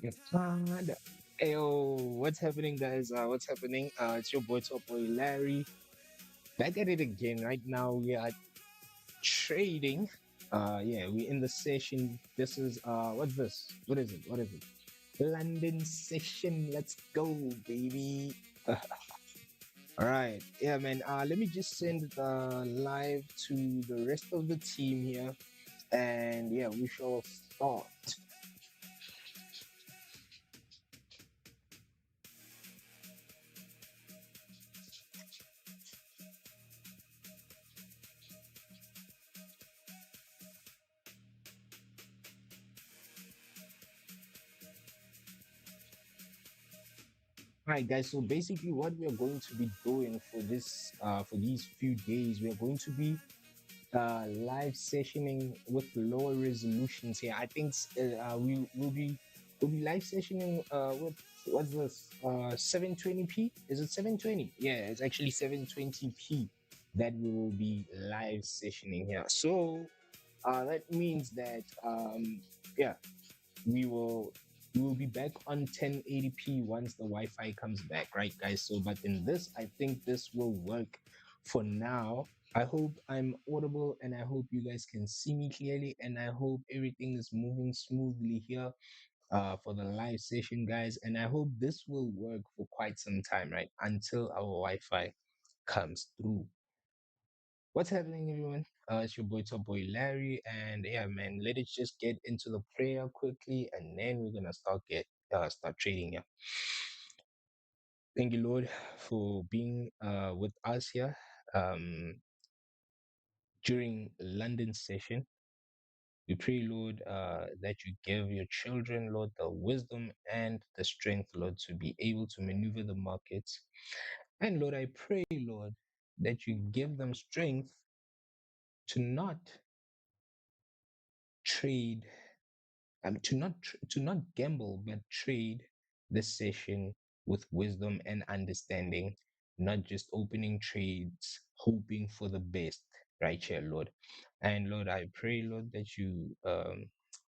God. Yo, what's happening, guys? What's happening? It's your boy Topboylarry. Back at it again. Right now, we are trading. Yeah, we're in the session. This is what's this? What is it? What is it? London session. Let's go, baby. All right. Yeah, man. Let me just send the live to the rest of the team here, and yeah, we shall start. Right, guys. So basically, what we are going to be doing for these few days, we are going to be live sessioning with lower resolutions here. I think we will be live sessioning with what's this 720p? Is it 720? Yeah, it's actually 720p that we will be live sessioning here. So that means that yeah, we will we will be back on 1080p once the Wi-Fi comes back, right, guys? So, but in this, I think this will work for now. I hope I'm audible and I hope you guys can see me clearly, and I hope everything is moving smoothly here for the live session, guys. And I hope this will work for quite some time, right, until our Wi-Fi comes through. What's happening, everyone? It's your boy Top Boy Larry, and yeah, man, let us just get into the prayer quickly, and then we're gonna start trading. Yeah, thank you, Lord, for being with us here during London session. We pray, Lord, that you give your children, Lord, the wisdom and the strength, Lord, to be able to maneuver the markets. And Lord, I pray, Lord, that you give them strength to not trade to not gamble but trade the session with wisdom and understanding, not just opening trades hoping for the best, right here, Lord. And Lord, I pray, Lord, that you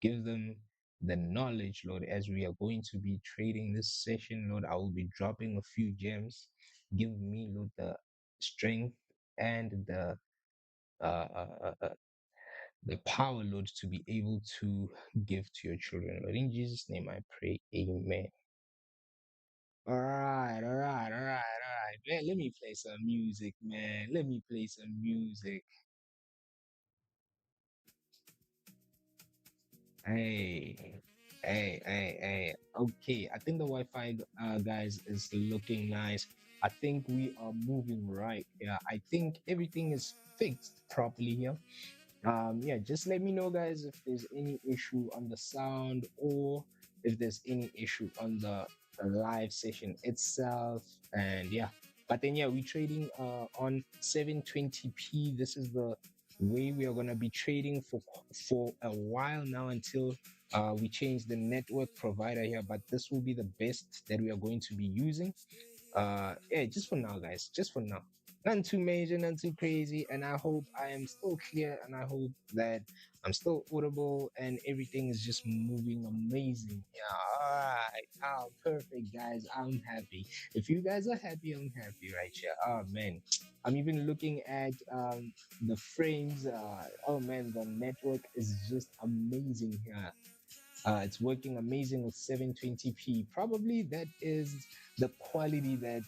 give them the knowledge, Lord, as we are going to be trading this session. Lord, I will be dropping a few gems. Give me, Lord, the strength and the power, Lord, to be able to give to your children. Lord, in Jesus' name I pray. Amen. All right. Man, let me play some music, man. Let me play some music. Hey, hey. Okay, I think the Wi-Fi, guys, is looking nice. I think we are moving right. Yeah, I think everything is fixed properly here. Yeah, just let me know, guys, if there's any issue on the sound or if there's any issue on the live session itself. And yeah, but then yeah, we're trading on 720p. This is the way we are gonna be trading for a while now until we change the network provider here. But this will be the best that we are going to be using. Yeah, just for now, guys, just for now, nothing too major, nothing too crazy. And I hope I am still clear, and I hope that I'm still audible and everything is just moving amazing. Yeah, all right. Oh, perfect, guys. I'm happy. If you guys are happy, I'm happy, right here. Oh man, I'm even looking at the frames. Oh man, the network is just amazing here. It's working amazing with 720p. Probably that is the quality that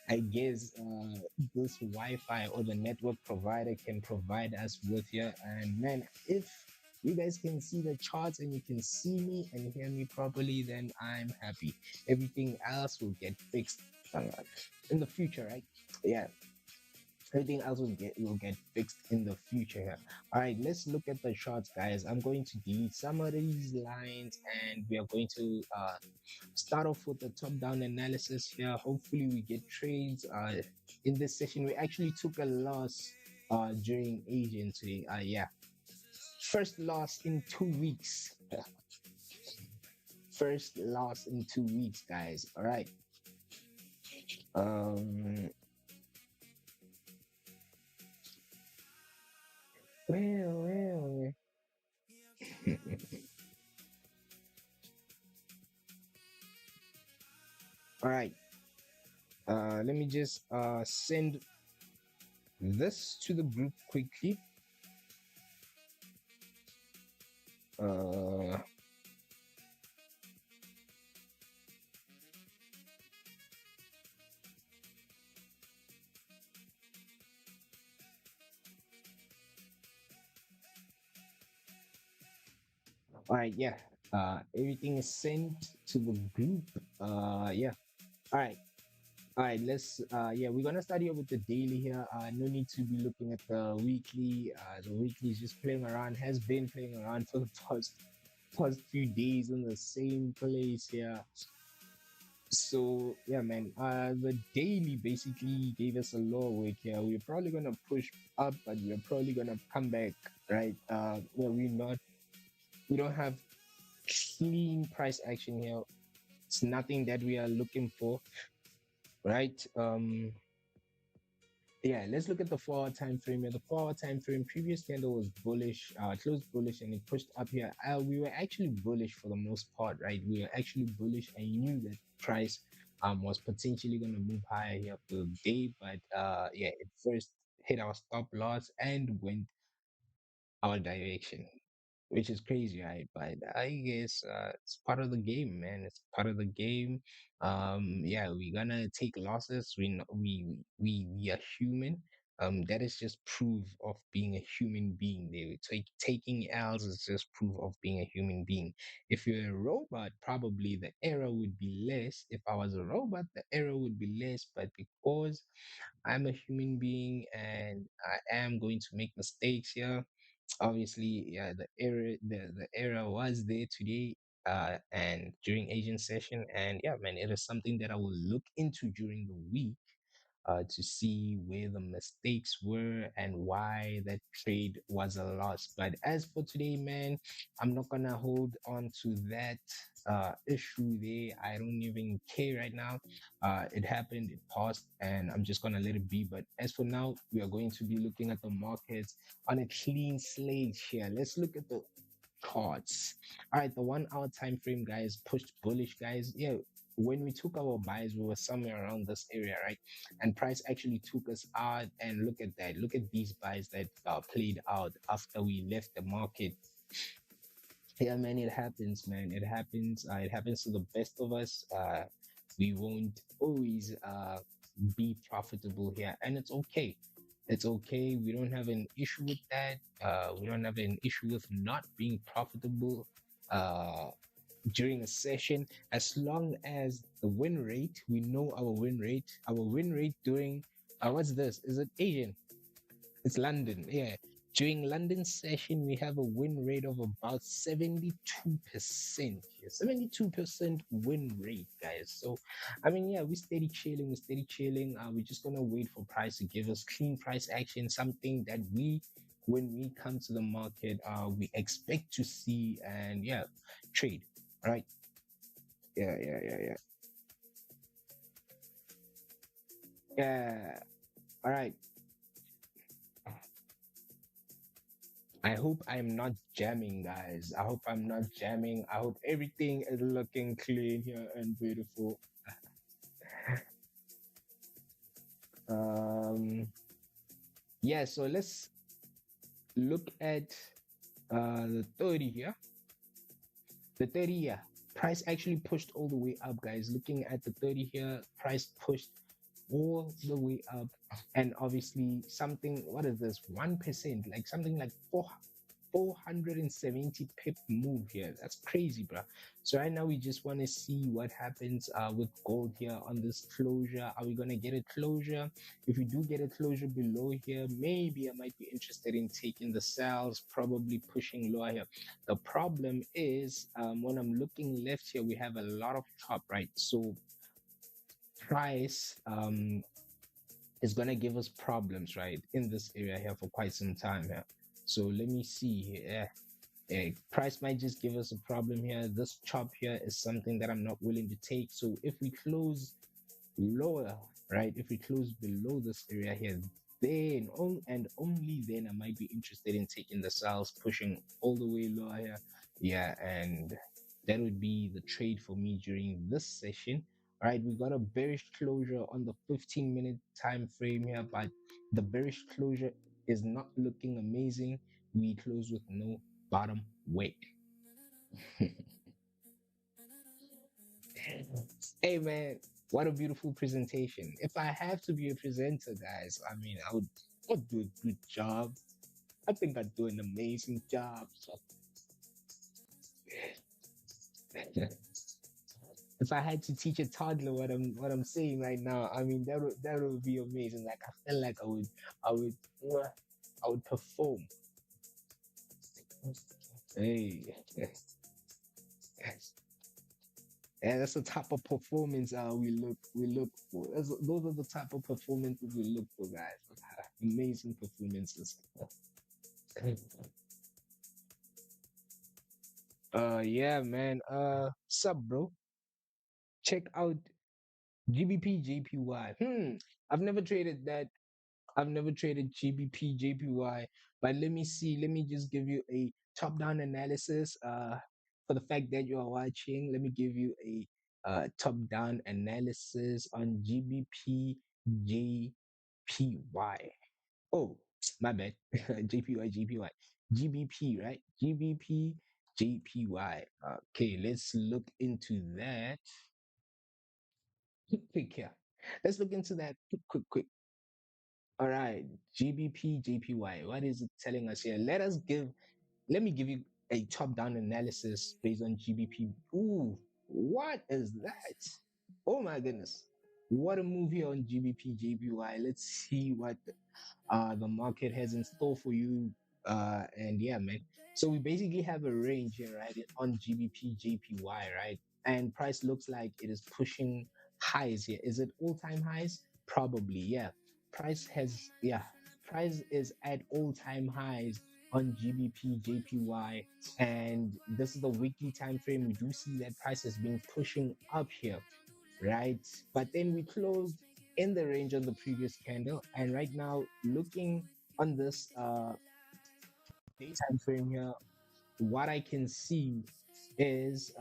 I guess this Wi-Fi or the network provider can provide us with here. And man, if you guys can see the charts and you can see me and hear me properly, then I'm happy. Everything else will get fixed in the future, right? Yeah, everything else will get fixed in the future here. All right, let's look at the charts, guys. I'm going to delete some of these lines, and we are going to start off with the top down analysis here. Hopefully we get trades in this session. We actually took a loss during Asian today. Yeah, first loss in 2 weeks. First loss in 2 weeks, guys. All right. um well. All right. Let me just send this to the group quickly. All right, yeah. Everything is sent to the group. Yeah. All right. All right, let's yeah, we're gonna start here with the daily here. No need to be looking at the weekly. The weekly is just playing around, has been playing around for the past few days in the same place here. So yeah, man. The daily basically gave us a lower wake here. We're probably gonna push up, but we're probably gonna come back, right? Yeah, we don't have clean price action here. It's nothing that we are looking for, right? Yeah, let's look at the 4 hour time frame. Yeah, the 4 hour time frame, previous candle was bullish, closed bullish, and it pushed up here. We were actually bullish for the most part, right? We were actually bullish. I knew that price was potentially going to move higher here for the day, but yeah, it first hit our stop loss and went our direction, which is crazy, right? But I guess it's part of the game, man. It's part of the game. Yeah, we're gonna take losses. We are human. That is just proof of being a human being. Taking L's is just proof of being a human being. If you're a robot, probably the error would be less. If I was a robot, the error would be less. But because I'm a human being and I am going to make mistakes here, obviously, yeah, the error was there today and during Asian session, and yeah, man, it is something that I will look into during the week to see where the mistakes were and why that trade was a loss. But as for today, man, I'm not gonna hold on to that issue there. I don't even care right now. It happened, it passed, and I'm just gonna let it be. But as for now, we are going to be looking at the markets on a clean slate here. Let's look at the charts. All right, the 1 hour time frame, guys, pushed bullish, guys. Yeah, when we took our buys, we were somewhere around this area, right? And price actually took us out. And look at that. Look at these buys that played out after we left the market. Yeah, man, it happens, man. It happens. It happens to the best of us. We won't always be profitable here, and it's okay. It's okay. We don't have an issue with that. We don't have an issue with not being profitable uh, during a session, as long as the win rate, we know our win rate. Our win rate during what's this? Is it Asian? It's London. Yeah. During London session, we have a win rate of about 72%. Yeah, 72% win rate, guys. So, I mean, yeah, we're steady chilling. We're steady chilling. We're just going to wait for price to give us clean price action, something that when we come to the market, we expect to see and, yeah, trade. All right. Yeah, yeah, yeah, yeah. Yeah. All right. I hope I'm not jamming, guys. I hope I'm not jamming. I hope everything is looking clean here and beautiful. Um, yeah, so let's look at the 30 here. The 30, yeah. Price actually pushed all the way up, guys. Looking at the 30 here, price pushed all the way up. And obviously, something, what is this? 1%, like something like 470 pip move here. That's crazy, bro. So right now we just want to see what happens with gold here on this closure. Are we gonna get a closure? If we do get a closure below here, maybe I might be interested in taking the sales, probably pushing lower here. The problem is when I'm looking left here, we have a lot of top, right? So price is gonna give us problems, right, in this area here for quite some time here. So let me see here. Price might just give us a problem here. This chop here is something that I'm not willing to take. So if we close lower, right? If we close below this area here, then and only then I might be interested in taking the sales, pushing all the way lower here. Yeah, and that would be the trade for me during this session. Right, we got a bearish closure on the 15-minute time frame here, but the bearish closure is not looking amazing. We close with no bottom weight. Hey man, what a beautiful presentation. If I have to be a presenter, guys, I mean, I would do a good job. I think I'd do an amazing job. So, if I had to teach a toddler what I'm saying right now, I mean that would be amazing. Like I feel like I would uh, I would perform. Hey, and that's the type of performance we look for. Those are the type of performances we look for, guys. Amazing performances. Yeah, man. Sup, bro? Check out GBP JPY. I've never traded that. I've never traded GBP JPY, but let me see. Let me just give you a top-down analysis. For the fact that you are watching, let me give you a top-down analysis on GBP JPY. Oh, my bad. JPY JPY GBP, right? GBP JPY. Okay, let's look into that. Quick here. Let's look into that quick. All right, GBP JPY. What is it telling us here? Let me give you a top-down analysis based on GBP. Ooh, what is that? Oh my goodness. What a move here on GBP JPY. Let's see what the market has in store for you. And yeah, man. So we basically have a range here, right, on GBP JPY, right? And price looks like it is pushing highs here. Is it all-time highs? Probably, yeah. Price has, yeah, price is at all-time highs on GBP JPY, and this is the weekly time frame. We do see that price has been pushing up here, right? But then we closed in the range on the previous candle, and right now looking on this day time frame here, what I can see is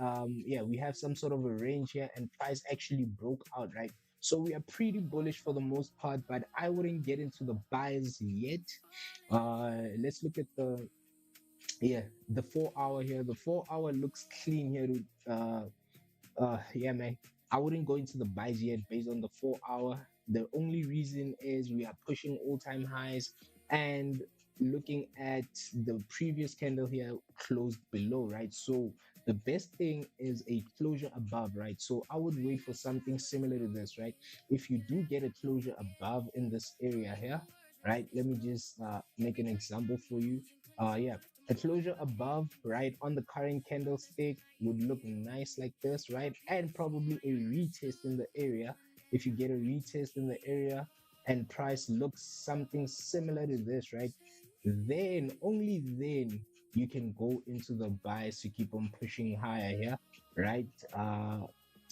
yeah, we have some sort of a range here, and price actually broke out, right? So we are pretty bullish for the most part, but I wouldn't get into the buys yet. Let's look at the, yeah, the 4 hour here. The 4 hour looks clean here to yeah, man. I wouldn't go into the buys yet based on the 4 hour. The only reason is we are pushing all-time highs, and looking at the previous candle here closed below, right? So the best thing is a closure above, right? So I would wait for something similar to this, right? If you do get a closure above in this area here, right? Let me just make an example for you. Yeah, a closure above, right, on the current candlestick would look nice like this, right? And probably a retest in the area. If you get a retest in the area and price looks something similar to this, right? Then, only then, you can go into the buys to keep on pushing higher here, right?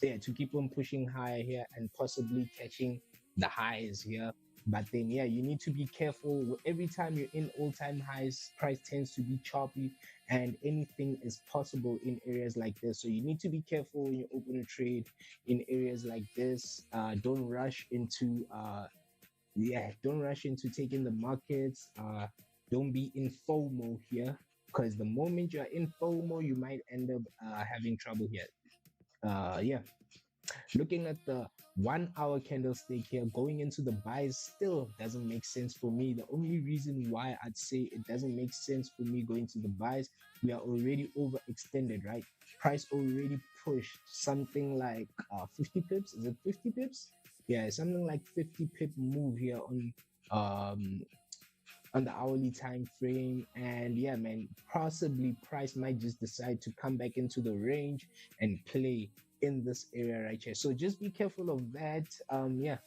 Yeah, to keep on pushing higher here and possibly catching the highs here. But then, yeah, you need to be careful. Every time you're in all-time highs, price tends to be choppy, and anything is possible in areas like this. So you need to be careful when you open a trade in areas like this. Don't rush into yeah, don't rush into taking the markets. Don't be in FOMO here, because the moment you're in FOMO, you might end up having trouble here. Yeah, looking at the 1 hour candlestick here, going into the buys still doesn't make sense for me. The only reason why I'd say it doesn't make sense for me going to the buys, we are already overextended, right? Price already pushed something like 50 pips. Is it 50 pips? Yeah, something like 50 pip move here um on the hourly time frame. And yeah, man, possibly price might just decide to come back into the range and play in this area right here. So just be careful of that. Yeah,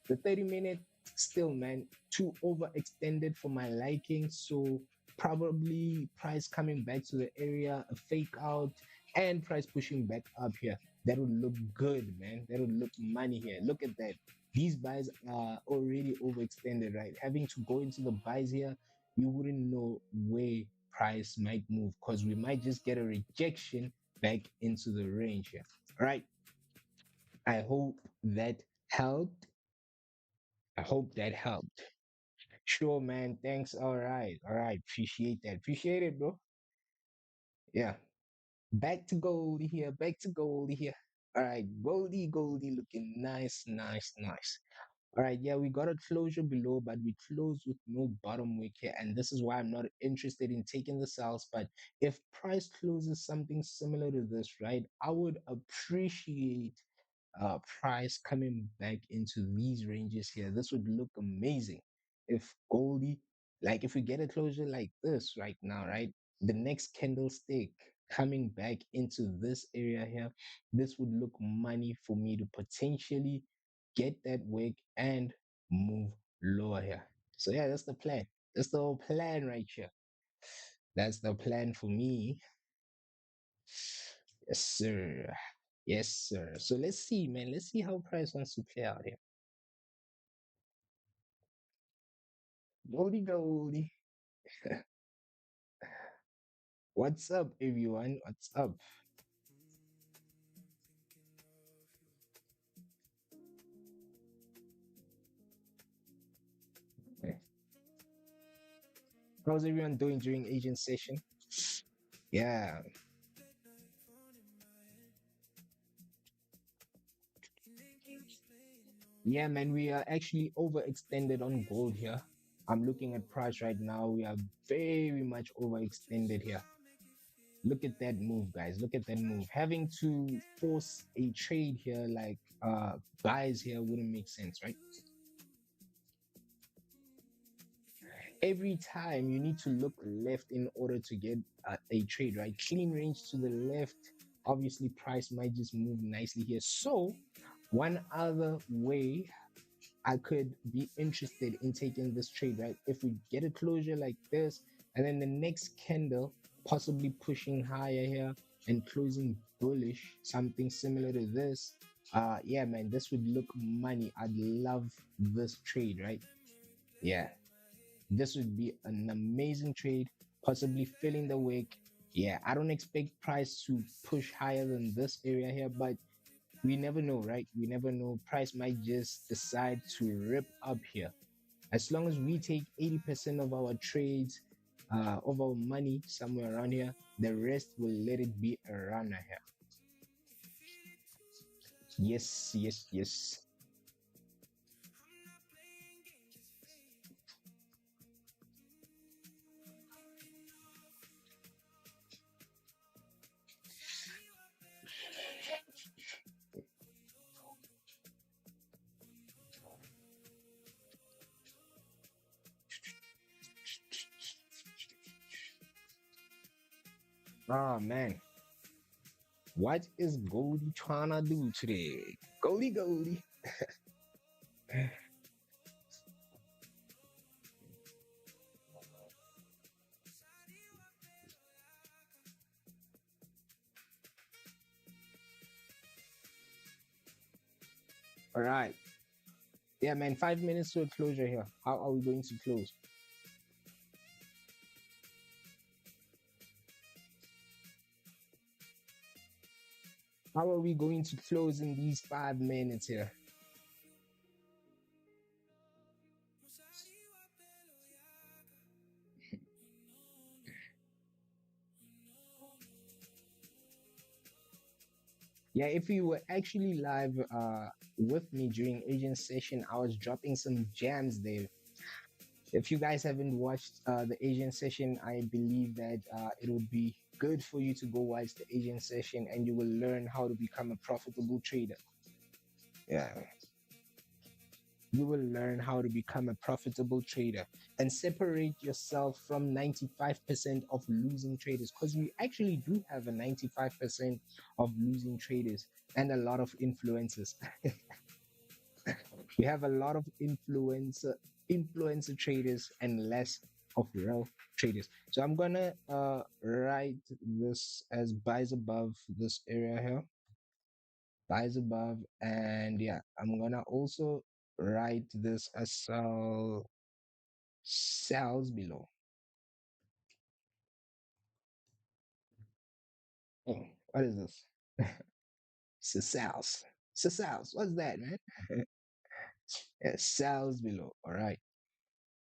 the 30-minute still, man, too overextended for my liking. So probably price coming back to the area, a fake out, and price pushing back up here. That would look good, man. That would look money here. Look at that. These buys are already overextended, right? Having to go into the buys here, you wouldn't know where price might move, because we might just get a rejection back into the range here. All right. I hope that helped. I hope that helped. Sure, man. Thanks. All right. All right. Appreciate that. Appreciate it, bro. Yeah. Back to Goldie here. Back to Goldie here. All right. Goldie, Goldie looking nice, nice, nice. All right, yeah, we got a closure below, but we closed with no bottom wick here. And this is why I'm not interested in taking the sales. But if price closes something similar to this, right, I would appreciate price coming back into these ranges here. This would look amazing if Goldie, like if we get a closure like this right now, right? The next candlestick coming back into this area here, this would look money for me to potentially get that wick and move lower here. So yeah, that's the plan. That's the whole plan right here. That's the plan for me. Yes, sir. Yes, sir. So let's see, man. Let's see how price wants to play out here. Goldie, Goldie. What's up, everyone? What's up? Eh, how's everyone doing during Asian session? Yeah, yeah, man. We are actually overextended on gold here. I'm looking at price right now. We are very much overextended here. Look at that move, guys. Look at that move. Having to force a trade here, like buys here, wouldn't make sense, right? Every time you need to look left in order to get a trade, right? Clean range to the left. Obviously, price might just move nicely here. So, one other way I could be interested in taking this trade, right? If we get a closure like this, and then the next candle possibly pushing higher here and closing bullish, something similar to this. Yeah, man, this would look money. I'd love this trade, right? Yeah, this would be an amazing trade, possibly filling the wick. Yeah, I don't expect price to push higher than this area here, but we never know, right? We never know. Price might just decide to rip up here. As long as we take 80% of our trades, of our money somewhere around here, the rest will let it be a runner here. Yes, yes, yes. Oh man, what is Goldie trying to do today? Goldie, Goldie. All right. Yeah, man, 5 minutes to a closure here. How are we going to close? How are we going to close in these 5 minutes here? Yeah, if you were actually live with me during Asian session, I was dropping some jams there. If you guys haven't watched the Asian session, I believe that it would be good for you to go watch the Asian session and you will learn how to become a profitable trader. Yeah. You will learn how to become a profitable trader and separate yourself from 95% of losing traders because we actually do have a 95% of losing traders and a lot of influencers. We have a lot of influencer traders and less of real traders. So I'm gonna write this as buys above this area here, buys above, and yeah, I'm gonna also write this as sells below. Oh, what is this? It's a sells. So sales, what's that, man? Yeah, sales below. All right.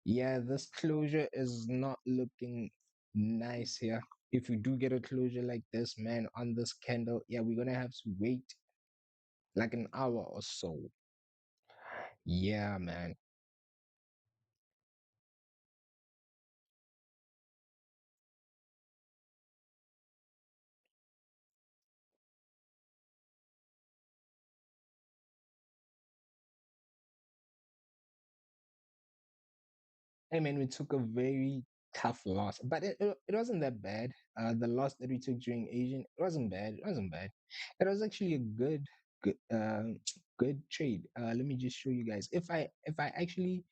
Yeah, this closure is not looking nice here. If we do get a closure like this, man, on this candle, yeah, we're gonna have to wait like an hour or so. Yeah, man. I mean, we took a very tough loss, but it wasn't that bad. The loss that we took during Asian, it wasn't bad. It wasn't bad. It was actually a good, good trade. Let me just show you guys. If I actually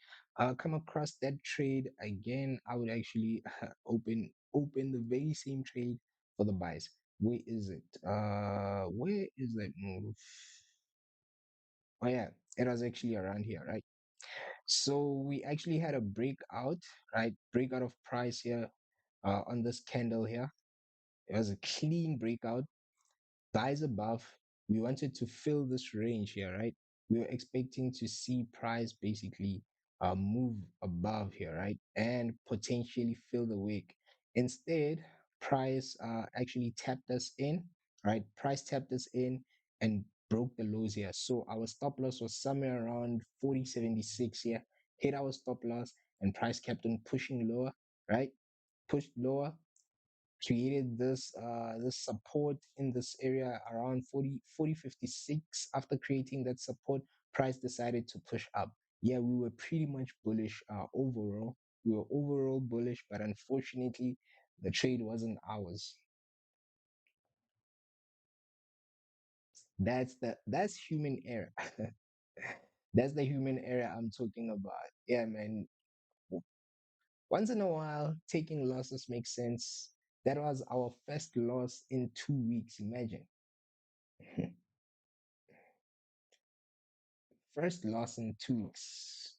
come across that trade again, I would actually open the very same trade for the buys. Where is it? Where is that move? Oh yeah, it was actually around here, right? So we actually had a breakout, right? Breakout of price here on this candle here. It was a clean breakout. Buys above. We wanted to fill this range here, right? We were expecting to see price basically move above here, right? And potentially fill the wick. Instead, price actually tapped us in, right? Price tapped us in and broke the lows here. So our stop loss was somewhere around 40.76 here. Hit our stop loss and price kept on pushing lower, right? Pushed lower, created this support in this area around 40.56. After creating that support, price decided to push up. Yeah, we were pretty much bullish overall. We were overall bullish, but unfortunately the trade wasn't ours. That's human error. That's the human error I'm talking about. Yeah, man. Once in a while taking losses makes sense. That was our first loss in 2 weeks, imagine. First loss in 2 weeks.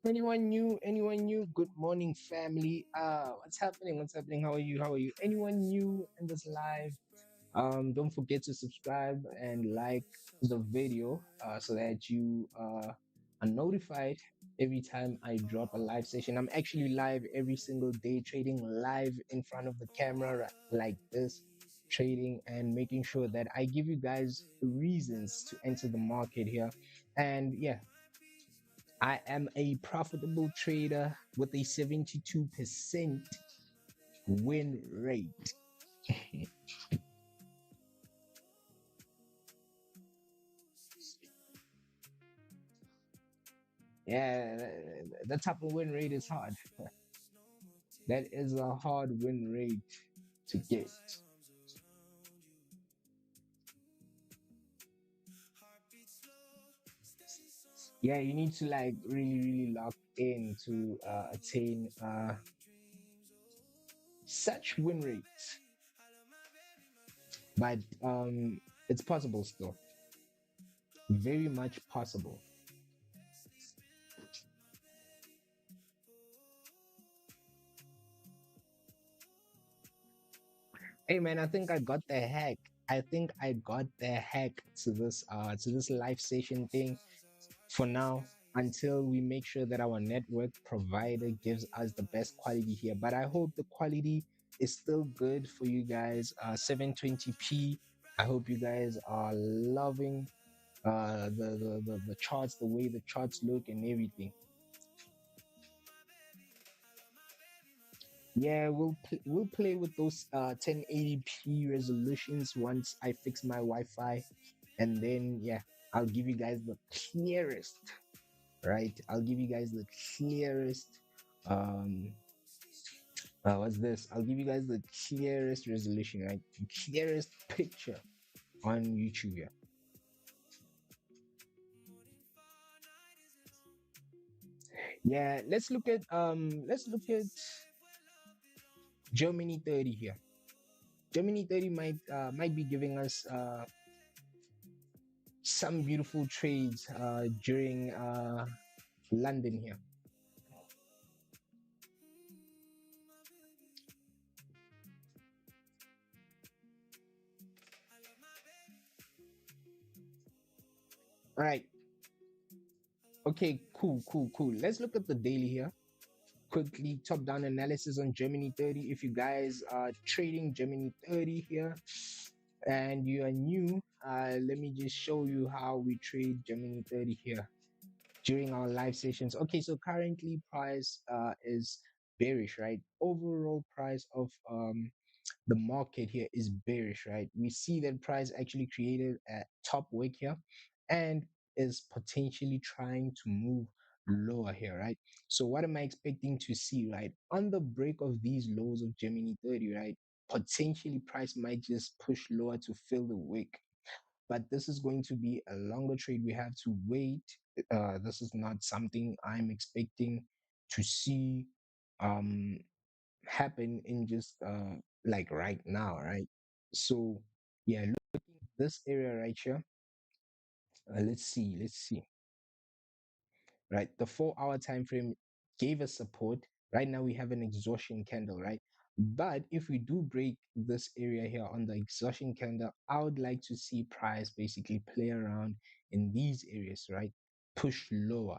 anyone new, good morning family. What's happening, what's happening, how are you, how are you? Anyone new in this live, don't forget to subscribe and like the video so that you are notified every time I drop a live session. I'm actually live every single day, trading live in front of the camera like this, trading and making sure that I give you guys reasons to enter the market here. And yeah, I am a profitable trader with a 72% win rate. Yeah, that type of win rate is hard. That is a hard win rate to get. Yeah, you need to like really, really lock in to attain such win rates. But it's possible still. Very much possible. Hey man, I think I got the hack. I think I got the hack to this live session thing for now, until we make sure that our network provider gives us the best quality here. But I hope the quality is still good for you guys. 720p. I hope you guys are loving the charts, the way the charts look and everything. Yeah, we'll play with those 1080p resolutions once I fix my Wi-Fi, and then yeah, I'll give you guys the clearest, right? I'll give you guys the clearest um what's this? I'll give you guys the clearest resolution, right? The clearest picture on YouTube. Yeah. Yeah, let's look at Germany 30 here. Germany 30 might be giving us some beautiful trades during London here. All right. Okay, cool. Let's look at the daily here. Quickly, top down analysis on Germany 30. If you guys are trading Germany 30 here and you are new, let me just show you how we trade Germany 30 here during our live sessions. Okay, so currently price is bearish, right? Overall price of the market here is bearish, right? We see that price actually created a top wick here and is potentially trying to move lower here, right? So what am I expecting to see, right? On the break of these lows of Gemini 30, right? Potentially price might just push lower to fill the wick. But this is going to be a longer trade. We have to wait. This is not something I'm expecting to see um happen in just like right now, right? So yeah, looking at this area right here, let's see, right? The 4 hour time frame gave us support. Right now we have an exhaustion candle, right? But if we do break this area here on the exhaustion candle, I would like to see price basically play around in these areas, right? Push lower.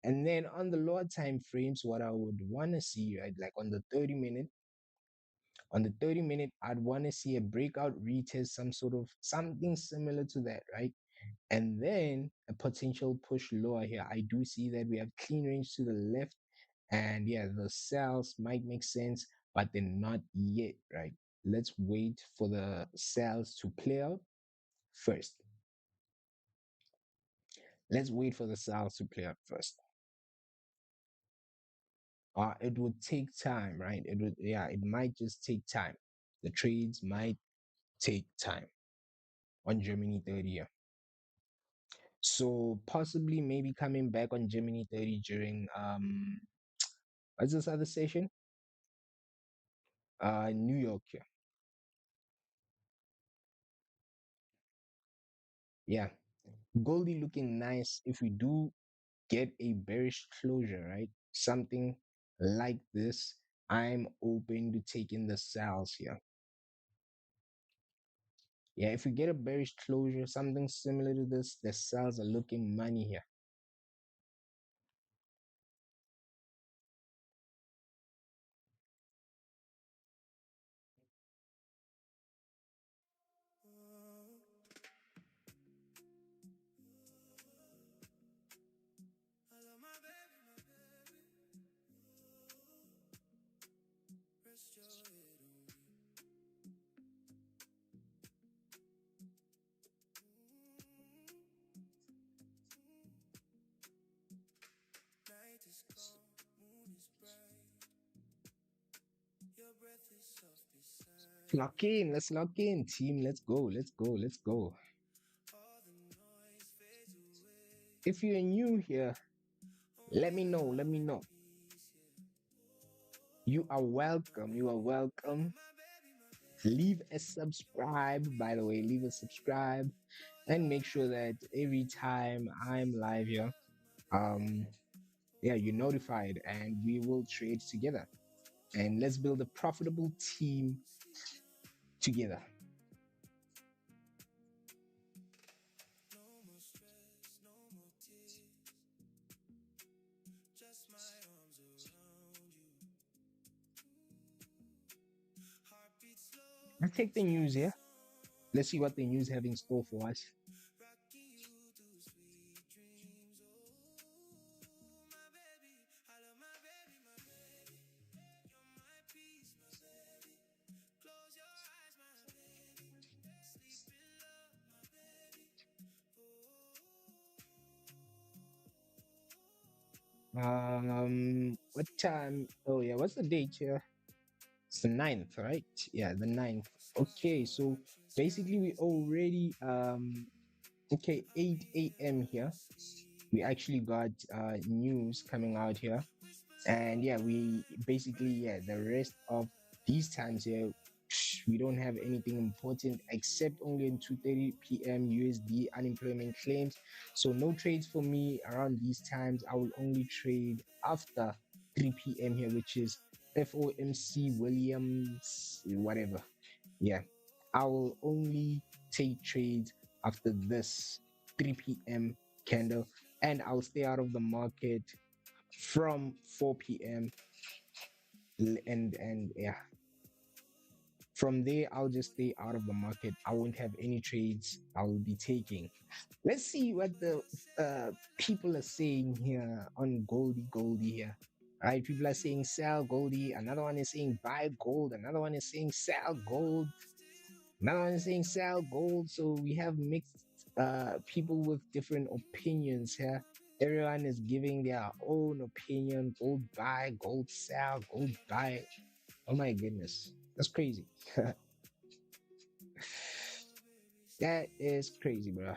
And then on the lower time frames, what I would want to see, right, like on the 30 minute, I'd want to see a breakout retest, some sort of something similar to that, right? And then a potential push lower here. I do see that we have clean range to the left, and yeah, the sales might make sense, but they're not yet, right? Let's wait for the sales to play out first. Let's wait for the sales to play out first. It would take time, right? It might just take time. The trades might take time on Germany 30 here. So possibly maybe coming back on Gemini 30 during what's this other session? New York here. Yeah. Goldie looking nice. If we do get a bearish closure, right? Something like this, I'm open to taking the sales here. Yeah, if we get a bearish closure, something similar to this, the sales are looking money here. Lock in, let's lock in, team. Let's go. If you're new here, let me know. You are welcome. You are welcome. Leave a subscribe, by the way, leave a subscribe and make sure that every time I'm live here, um, yeah, you're notified and we will trade together. And let's build a profitable team together. Let's take the news here. Let's see what the news have in store for us. What time? Oh yeah, what's the date here? It's the 9th, right? Yeah, the 9th. Okay, so basically we already okay, 8 a.m. here. We actually got news coming out here, and yeah, we basically, yeah, the rest of these times here, we don't have anything important except only in 2:30 p.m. USD unemployment claims. So no trades for me around these times. I will only trade after 3 p.m. here, which is FOMC Williams, whatever. Yeah, I will only take trades after this 3 p.m. candle, and I'll stay out of the market from 4 p.m. And yeah, from there I'll just stay out of the market. I won't have any trades I will be taking. Let's see what the people are saying here on Goldie here. Right, people are saying sell Goldie. Another one is saying buy gold. Another one is saying sell gold. Another one is saying sell gold. So we have mixed people with different opinions here. Everyone is giving their own opinion. Gold buy, gold sell, gold buy. Oh my goodness. That's crazy. That is crazy, bro.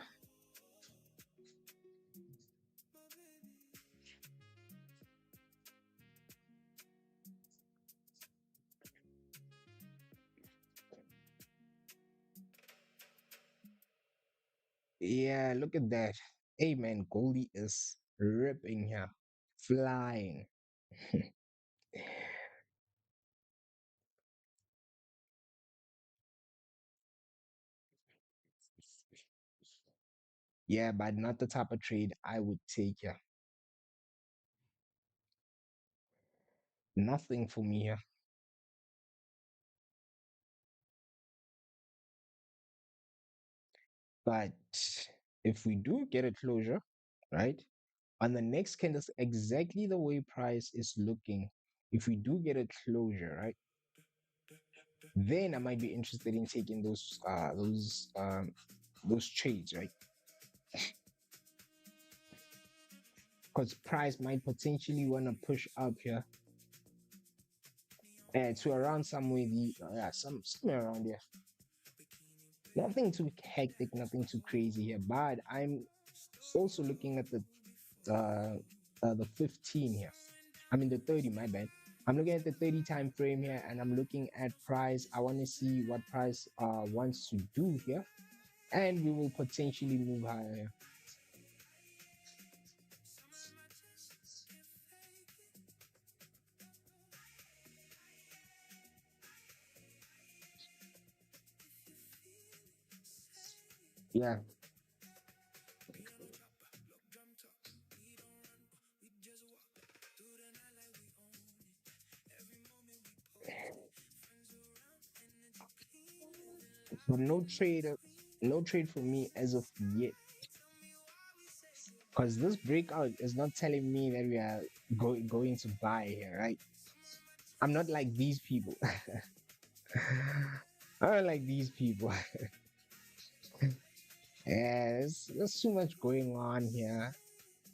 Yeah, look at that. Hey man, Goldie is ripping here. Flying. Yeah, but not the type of trade I would take here. Nothing for me here. But if we do get a closure, right? On the next candle, exactly the way price is looking. If we do get a closure, right? Then I might be interested in taking those trades, right? Because price might potentially want to push up here to around somewhere yeah, somewhere around there. Nothing too hectic, nothing too crazy here. But I'm also looking at the 15 here. I mean the 30, my bad. I'm looking at the 30 time frame here, and I'm looking at price. I want to see what price wants to do here, and we will potentially move higher. Yeah, but no trade for me as of yet, because this breakout is not telling me that we are going to buy here, right? I'm not like these people. I'm not like these people. Yeah, there's too much going on here.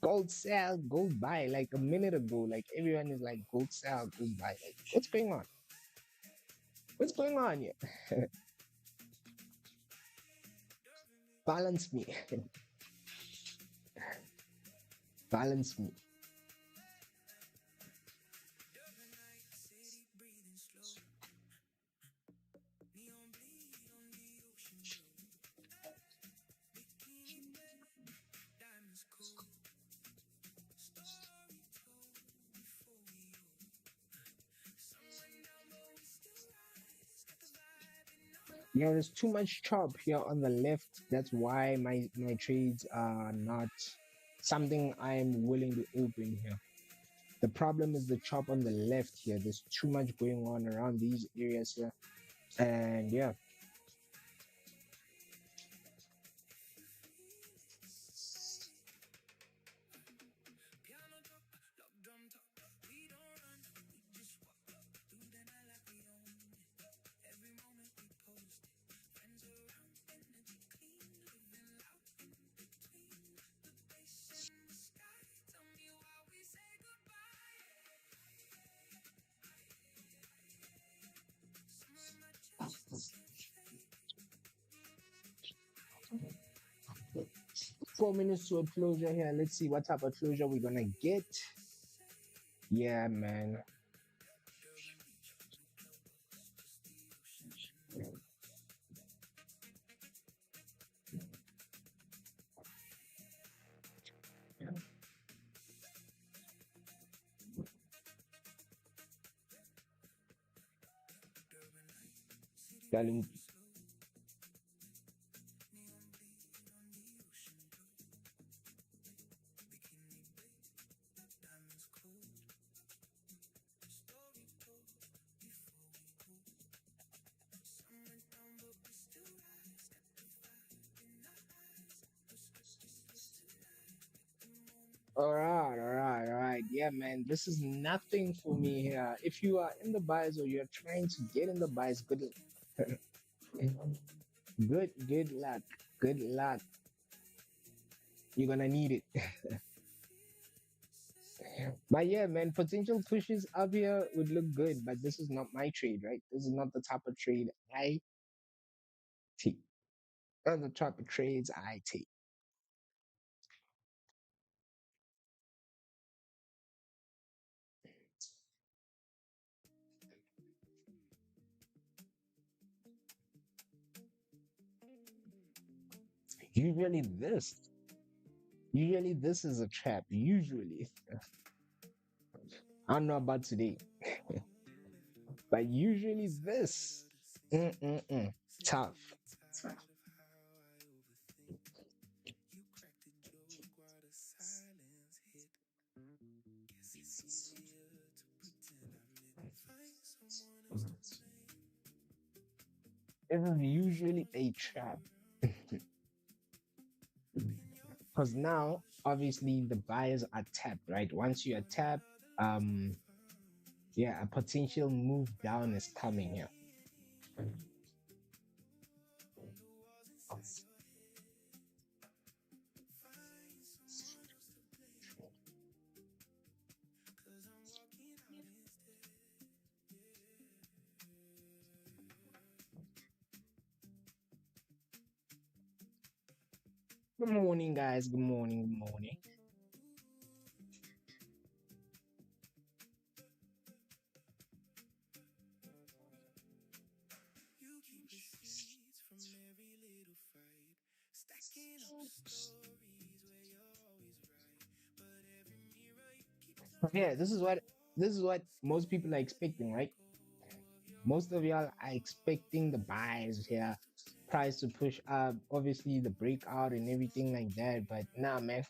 Gold sell, gold buy. Like a minute ago, like everyone is like gold sell, gold buy. Like, what's going on? What's going on here? Balance me. Balance me. Yeah, there's too much chop here on the left. That's why my trades are not something I'm willing to open here. The problem is the chop on the left here. There's too much going on around these areas here. And yeah, 4 minutes to a closure here. Let's see what type of closure we're gonna get. Yeah, man. Darling, all right. Yeah, man. This is nothing for me here. If you are in the buys or you're trying to get in the buys, good, good luck. Good luck. You're gonna need it. But yeah, man, potential pushes up here would look good, but this is not my trade, right? This is not the type of trade I take. Not the type of trades I take. Usually this, usually this is a trap. Usually, I don't know about today, but usually this, mm-mm-mm, tough. This is usually a trap because now, obviously, the buyers are tapped, right? Once you are tapped, um, yeah, a potential move down is coming here. Good morning, guys. Good morning. Good morning. Yeah, this is what most people are expecting, right? Most of y'all are expecting the buys here, price to push up, obviously the breakout and everything like that. But nah, man,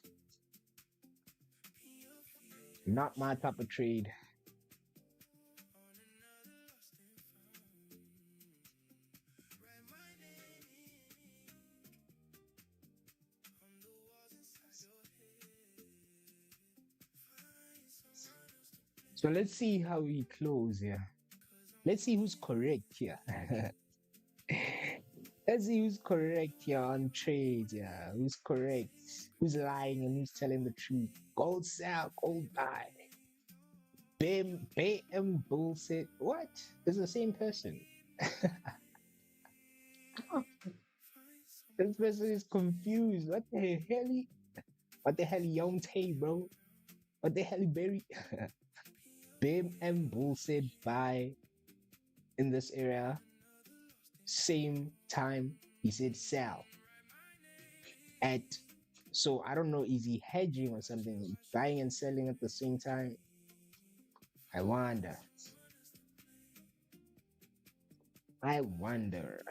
not my type of trade. So let's see how we close here. Let's see who's correct here. Let's see who's correct here on trades. Yeah, who's correct? Who's lying and who's telling the truth? Gold sell, gold buy. BM bullshit. What? It's the same person. This person is confused. What the hell? What the hell, Yonte, bro? What the hell, Berry? BM bullshit buy in this area. Same time he said sell at. So I don't know. Is he hedging or something? Buying and selling at the same time? I wonder. I wonder.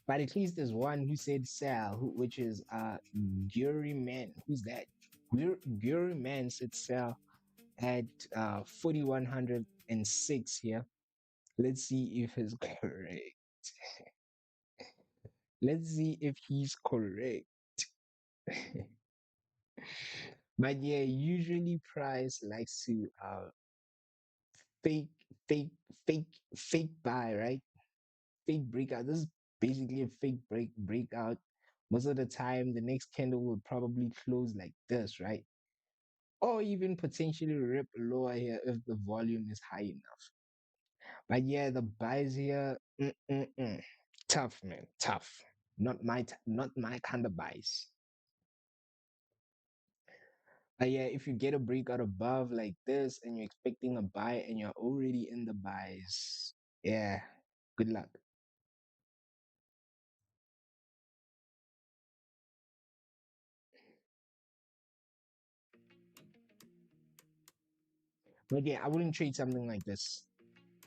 But at least there's one who said sell, which is Gary Man. Who's that? Gary Man said sell at 4106 here. Let's see if he's correct. Let's see if he's correct. But yeah, usually price likes to fake, fake, fake, fake buy, right? Fake breakout. This is basically a fake breakout. Most of the time, the next candle will probably close like this, right? Or even potentially rip lower here if the volume is high enough. But yeah, the buys here, tough, man, tough. Not my kind of buys. Yeah, if you get a breakout above like this and you're expecting a buy and you're already in the buys, yeah, good luck. But yeah, I wouldn't trade something like this.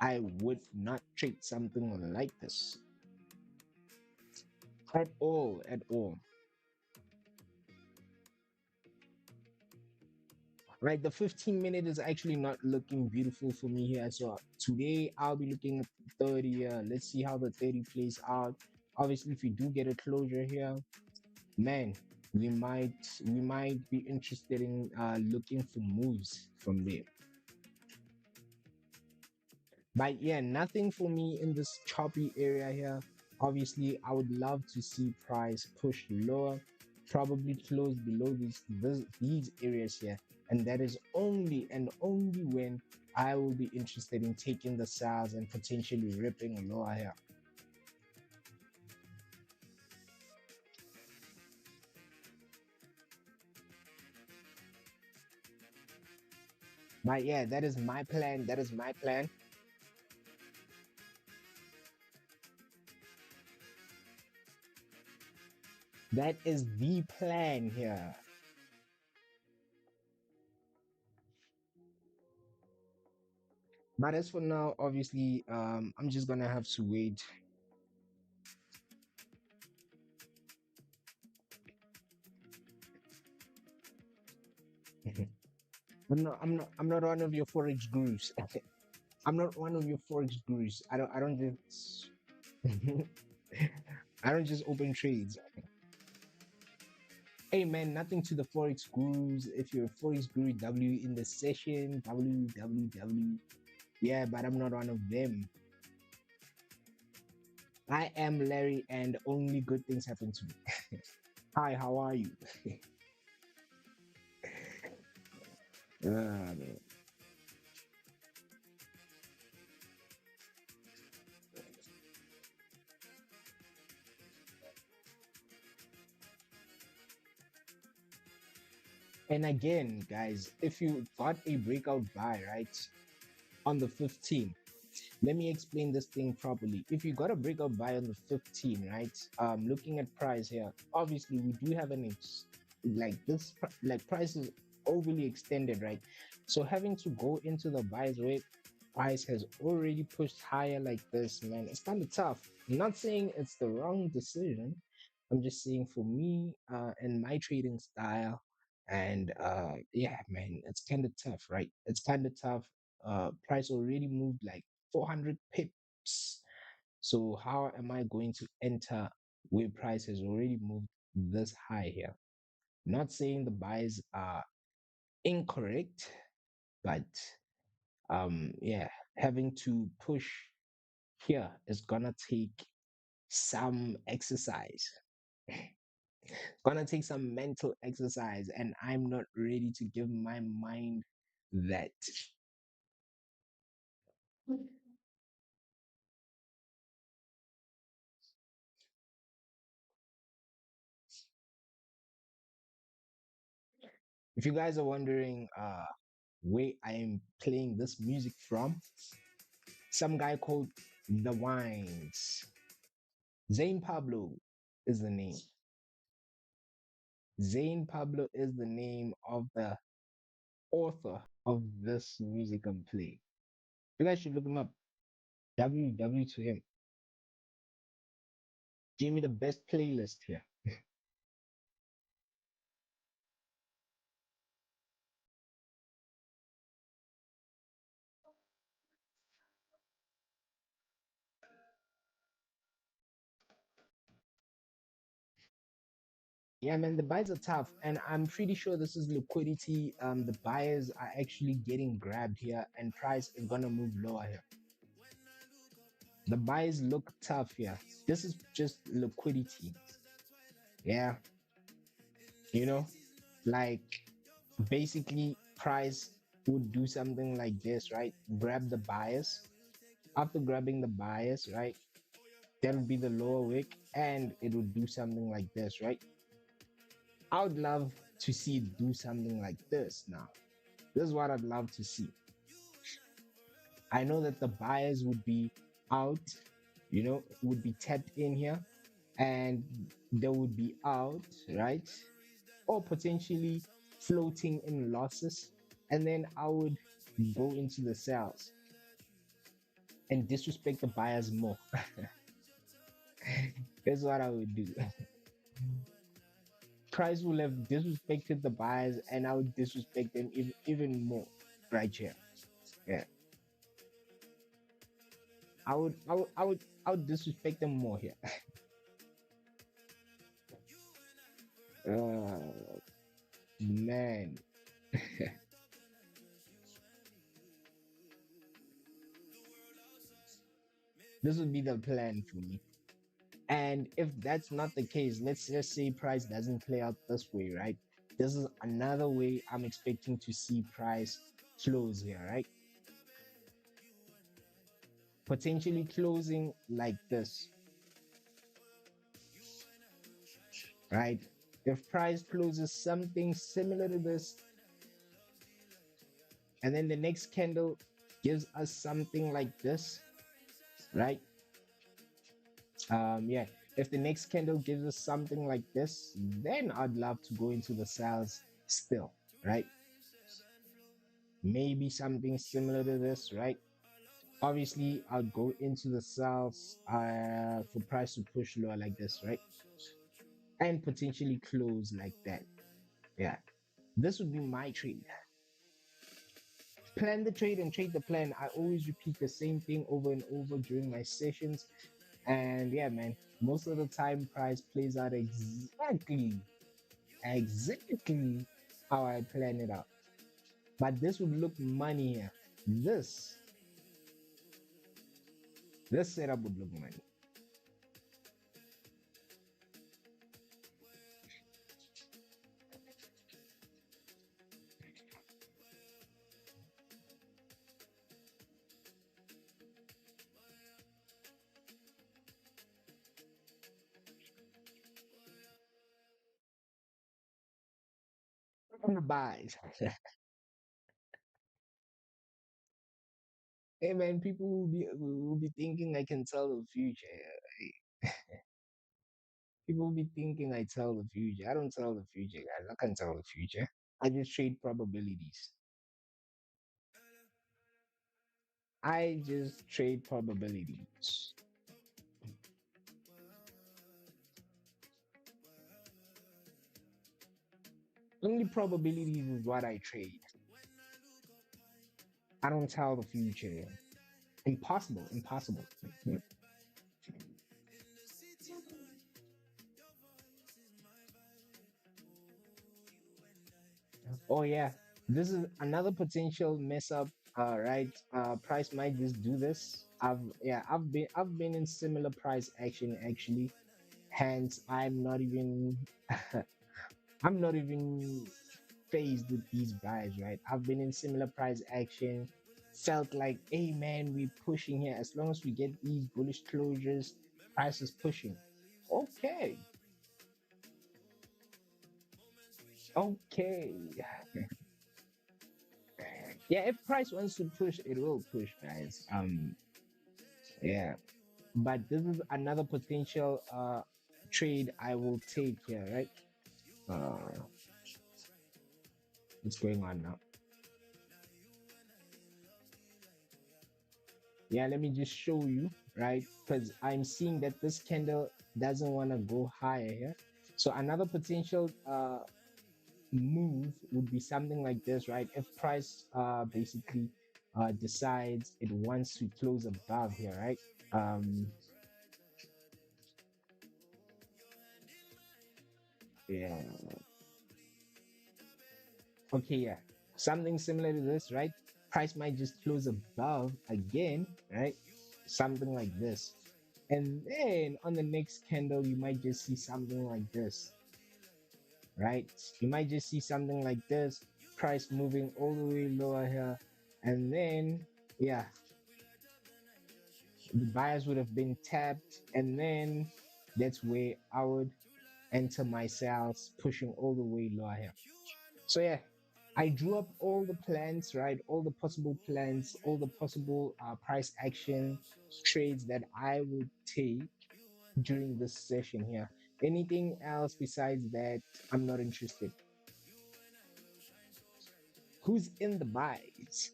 I would not trade something like this at all, at all. Right, the 15-minute is actually not looking beautiful for me here. So today I'll be looking at 30. Let's see how the 30 plays out. Obviously, if you do get a closure here, man, we might be interested in looking for moves from there. But yeah, nothing for me in this choppy area here. Obviously, I would love to see price push lower, probably close below these areas here. And that is only and only when I will be interested in taking the sales and potentially ripping lower here. But yeah, that is my plan. That is my plan. That is the plan here. But as for now, obviously, I'm just gonna have to wait. I'm not one of your forex gurus. I'm not one of your forex gurus. I don't just I don't just open trades. Hey man, nothing to the forex gurus. If you're a forex guru, W in the session, WWW. Yeah, but I'm not one of them. I am Larry, and only good things happen to me. Hi, how are you? Man. And again, guys, if you got a breakout buy, right, on the 15th, let me explain this thing properly. If you got a breakout buy on the 15, right? Looking at price here, obviously we do have like this like price is overly extended, right? So having to go into the buys where price has already pushed higher like this, man, it's kind of tough. I'm not saying it's the wrong decision. I'm just saying for me and my trading style, and yeah, man, it's kind of tough, right? It's kind of tough. Price already moved like 400 pips. So how am I going to enter where price has already moved this high here? Not saying the buys are incorrect, but yeah, having to push here is gonna take some exercise. Gonna take some mental exercise, and I'm not ready to give my mind that. If you guys are wondering where I am playing this music from, some guy called The Wines. Zane Pablo is the name. Zane Pablo is the name of the author of this music I'm playing. You guys should look him up. WW to him. Give me the best playlist here. Yeah, man, the buys are tough, and I'm pretty sure this is liquidity. The buyers are actually getting grabbed here, and price is gonna move lower here. The buys look tough here. This is just liquidity. Yeah, you know, like basically price would do something like this, right? Grab the buyers. After grabbing the buyers, right? That would be the lower wick, and it would do something like this, right? I would love to see it do something like this now. This is what I'd love to see. I know that the buyers would be out, would be tapped in here, and they would be out, right? Or potentially floating in losses. And then I would go into the sales and disrespect the buyers more. That's what I would do. Price will have disrespected the buyers, and I would disrespect them even more right here. Yeah, I would disrespect them more here. uh, man, this would be the plan for me. And if that's not the case, let's just say price doesn't play out this way, right? This is another way I'm expecting to see price close here, right? Potentially closing like this, right? If price closes something similar to this, and then the next candle gives us something like this, right? Yeah, if the next candle gives us something like this, then I'd love to go into the sales still, right? Maybe something similar to this, right? Obviously, I'll go into the sales for price to push lower like this, right? And potentially close like that. Yeah, this would be my trade. Plan the trade and trade the plan. I always repeat the same thing over and over during my sessions. And yeah, man, most of the time, price plays out exactly how I plan it out. But this would look money here. This, this setup would look money. Buys. Hey man, people will be thinking I can tell the future. People will be thinking I tell the future. I don't tell the future, guys. I can't tell the future. I just trade probabilities. I just trade probabilities. Only probabilities is what I trade. I don't tell the future. Impossible, impossible. Oh yeah, this is another potential mess up. Right, price might just do this. I've been in similar price action actually. Hence, I'm not even phased with these buys. Right, I've been in similar price action. Felt like, hey man, we're pushing here. As long as we get these bullish closures, price is pushing. Okay, okay. Yeah, if price wants to push, it will push, guys. Yeah, but this is another potential trade I will take here, right? Uh, what's going on now? Yeah, let me just show you, right? Because I'm seeing that this candle doesn't want to go higher here. So another potential move would be something like this, right? If price basically decides it wants to close above here, right? Um, yeah. Okay, yeah. Something similar to this, right? Price might just close above again, right? Something like this. And then on the next candle, you might just see something like this, right? You might just see something like this, price moving all the way lower here. And then, yeah, the buyers would have been tapped, and then that's where I would enter my sales, pushing all the way lower here. So yeah, I drew up all the plans, right? All the possible plans, all the possible price action trades that I would take during this session here. Anything else besides that, I'm not interested. Who's in the buys?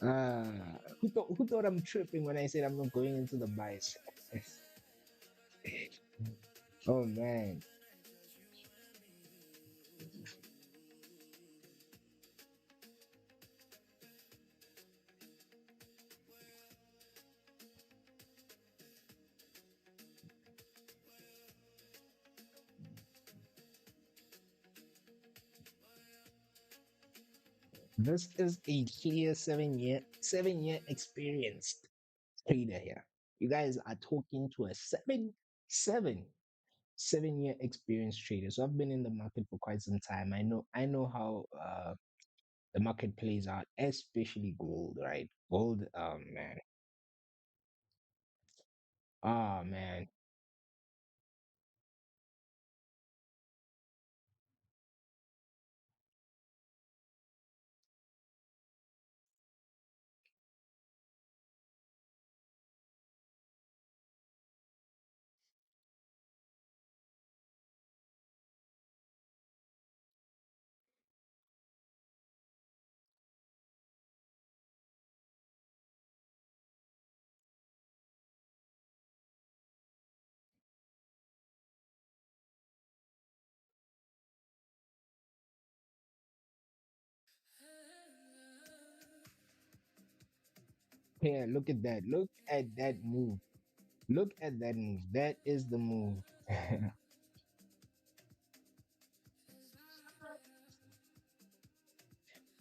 Who thought I'm tripping when I said I'm not going into the buys? Oh man. This is a clear 7-year experienced trader here. You guys are talking to a seven, 7-year experienced trader. So I've been in the market for quite some time. I know how the market plays out, especially gold, right? Gold, man. Oh man. Yeah, look at that. Look at that move. Look at that move. That is the move.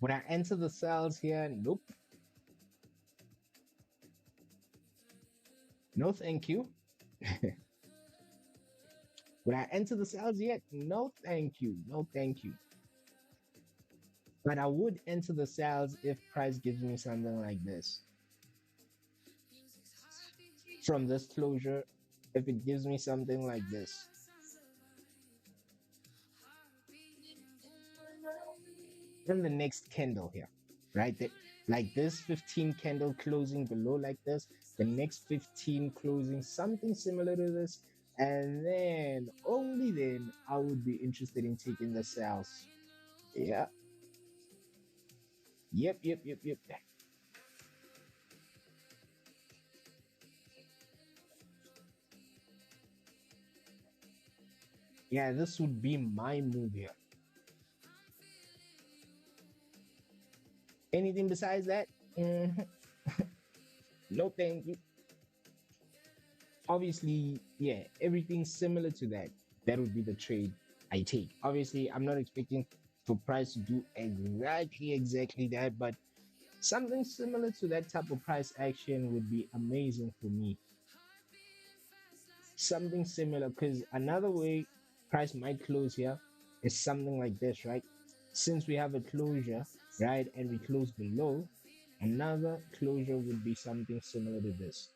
When I enter the cells here, nope. No, thank you. When I enter the cells yet, no, thank you. No, thank you. But I would enter the cells if price gives me something like this. From this closure, if it gives me something like this. Then the next candle here, right? Like this 15 candle closing below like this, the next 15 closing something similar to this, and then only then I would be interested in taking the sales. Yeah. Yep. Yeah, this would be my move here. Anything besides that? Mhm. No, thank you. Obviously, yeah, everything similar to that. That would be the trade I take. Obviously, I'm not expecting for price to do exactly that, but something similar to that type of price action would be amazing for me. Something similar, because another way price might close here is something like this, right? Since we have a closure, right, and we close below, another closure would be something similar to this.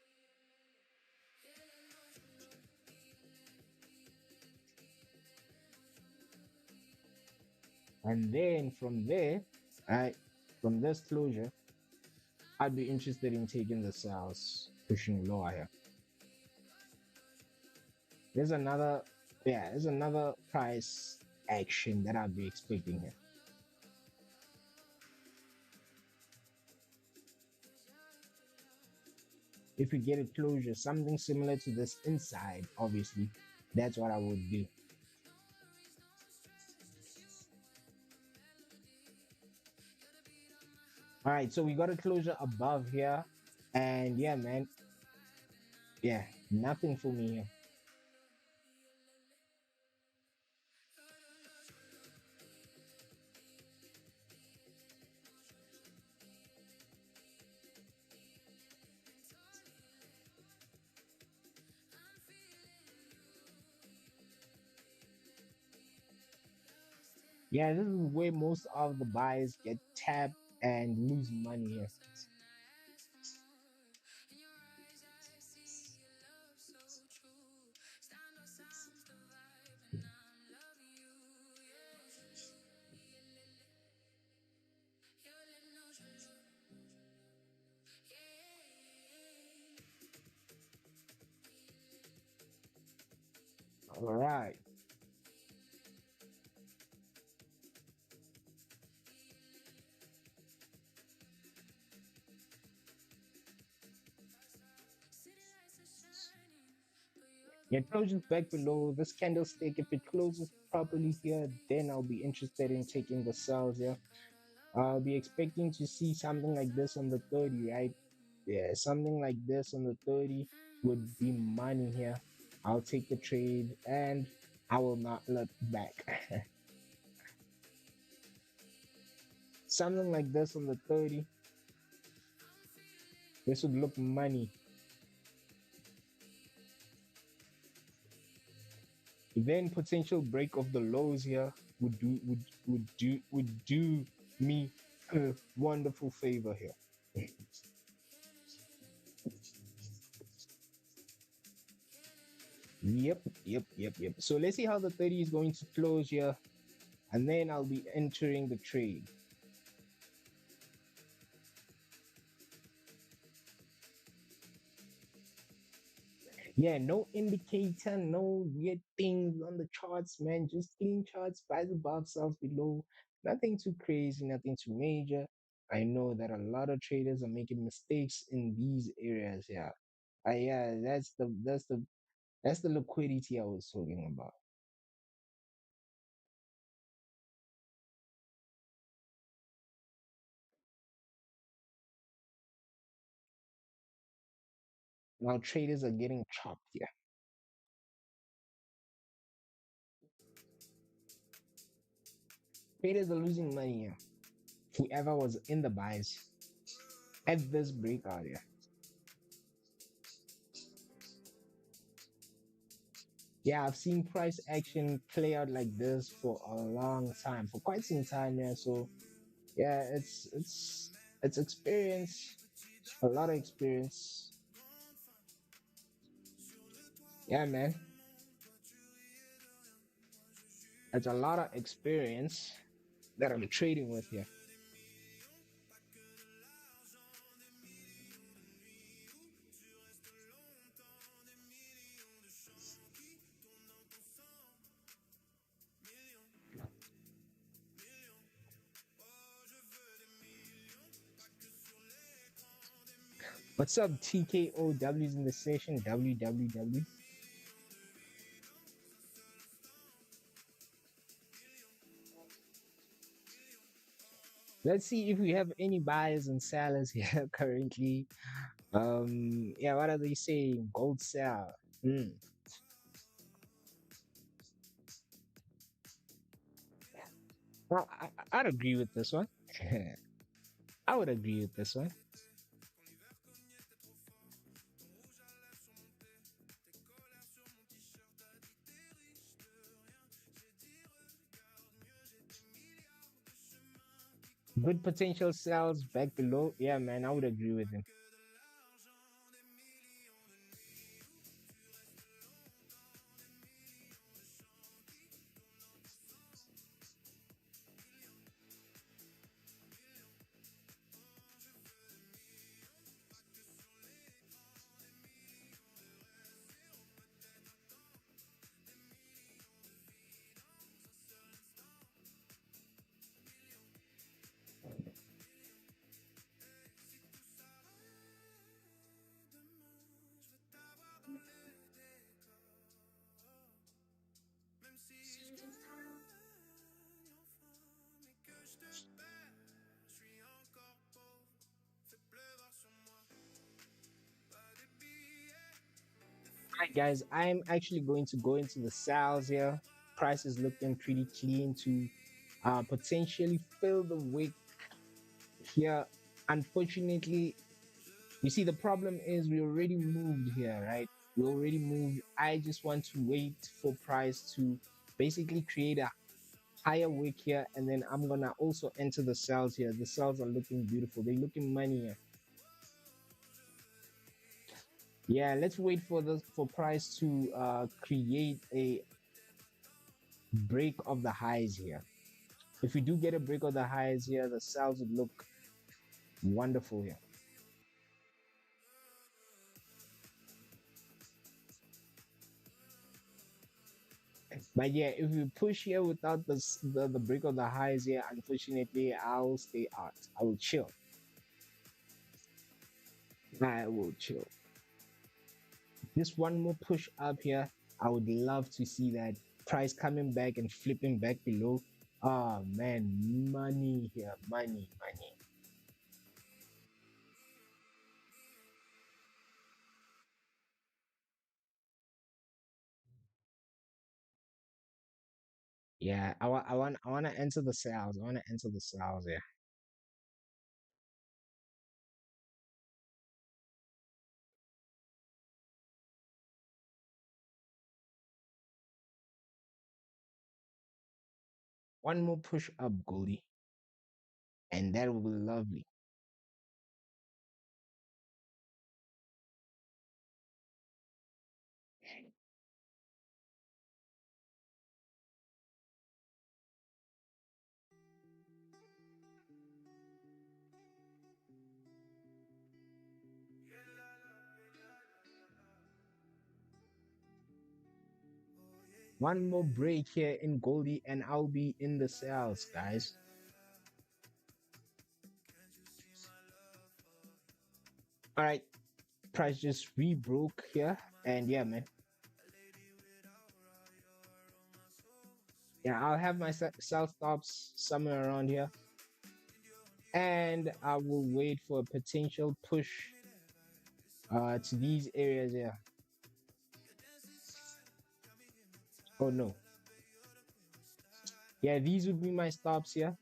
And then from there, right, from this closure, I'd be interested in taking the sales, pushing lower here. There's another, yeah, there's another price action that I'd be expecting here. If we get a closure, something similar to this inside, obviously, that's what I would do. All right, so we got a closure above here, and yeah, man, yeah, nothing for me here. Yeah, this is where most of the buyers get tapped and lose money here. All right. Yeah, it closes back below this candlestick. If it closes properly here, then I'll be interested in taking the sells. Yeah, I'll be expecting to see something like this on the 30, right? Yeah, something like this on the 30 would be money here. I'll take the trade and I will not look back. Something like this on the 30, this would look money. Then potential break of the lows here would do me a wonderful favor here. Yep. So let's see how the 30 is going to close here, and then I'll be entering the trade. Yeah, no indicator, no weird things on the charts, man. Just clean charts, buys above, sells below. Nothing too crazy, nothing too major. I know that a lot of traders are making mistakes in these areas. Yeah, yeah, that's the liquidity I was talking about. Now traders are getting chopped here. Traders are losing money here. Whoever was in the buys at this breakout here. Yeah, I've seen price action play out like this for a long time, for quite some time now. So yeah, it's experience, a lot of experience. Yeah, man, it's a lot of experience that I'm trading with here. What's up, TKOW's in the session? WWW. Let's see if we have any buyers and sellers here currently. Yeah, what are they saying? Gold sell. Hmm. Well, I'd agree with this one. I would agree with this one. Good potential sales back below. Yeah, man, I would agree with him. Right, guys, I'm actually going to go into the sales here. Price is looking pretty clean to potentially fill the wick here. Unfortunately, you see, the problem is we already moved here, right? We already moved. I just want to wait for price to basically create a higher wick here, and then I'm gonna also enter the cells here. The cells are looking beautiful. They're looking money here. Yeah, let's wait for price to create a break of the highs here. If we do get a break of the highs here, the cells would look wonderful here. But yeah, if you push here without the break of the highs here, unfortunately, I'll stay out. I will chill. I will chill. This one more push up here, I would love to see that price coming back and flipping back below. Oh man, money here, money, money. Yeah, I want to enter the sales. I want to enter the sales. Yeah, one more push up, Goldie, and that will be lovely. One more break here in Goldie, and I'll be in the sales, guys. All right, price just rebroke here, and yeah, man. Yeah, I'll have my sell stops somewhere around here, and I will wait for a potential push to these areas here. Oh no, yeah, these would be my stops here,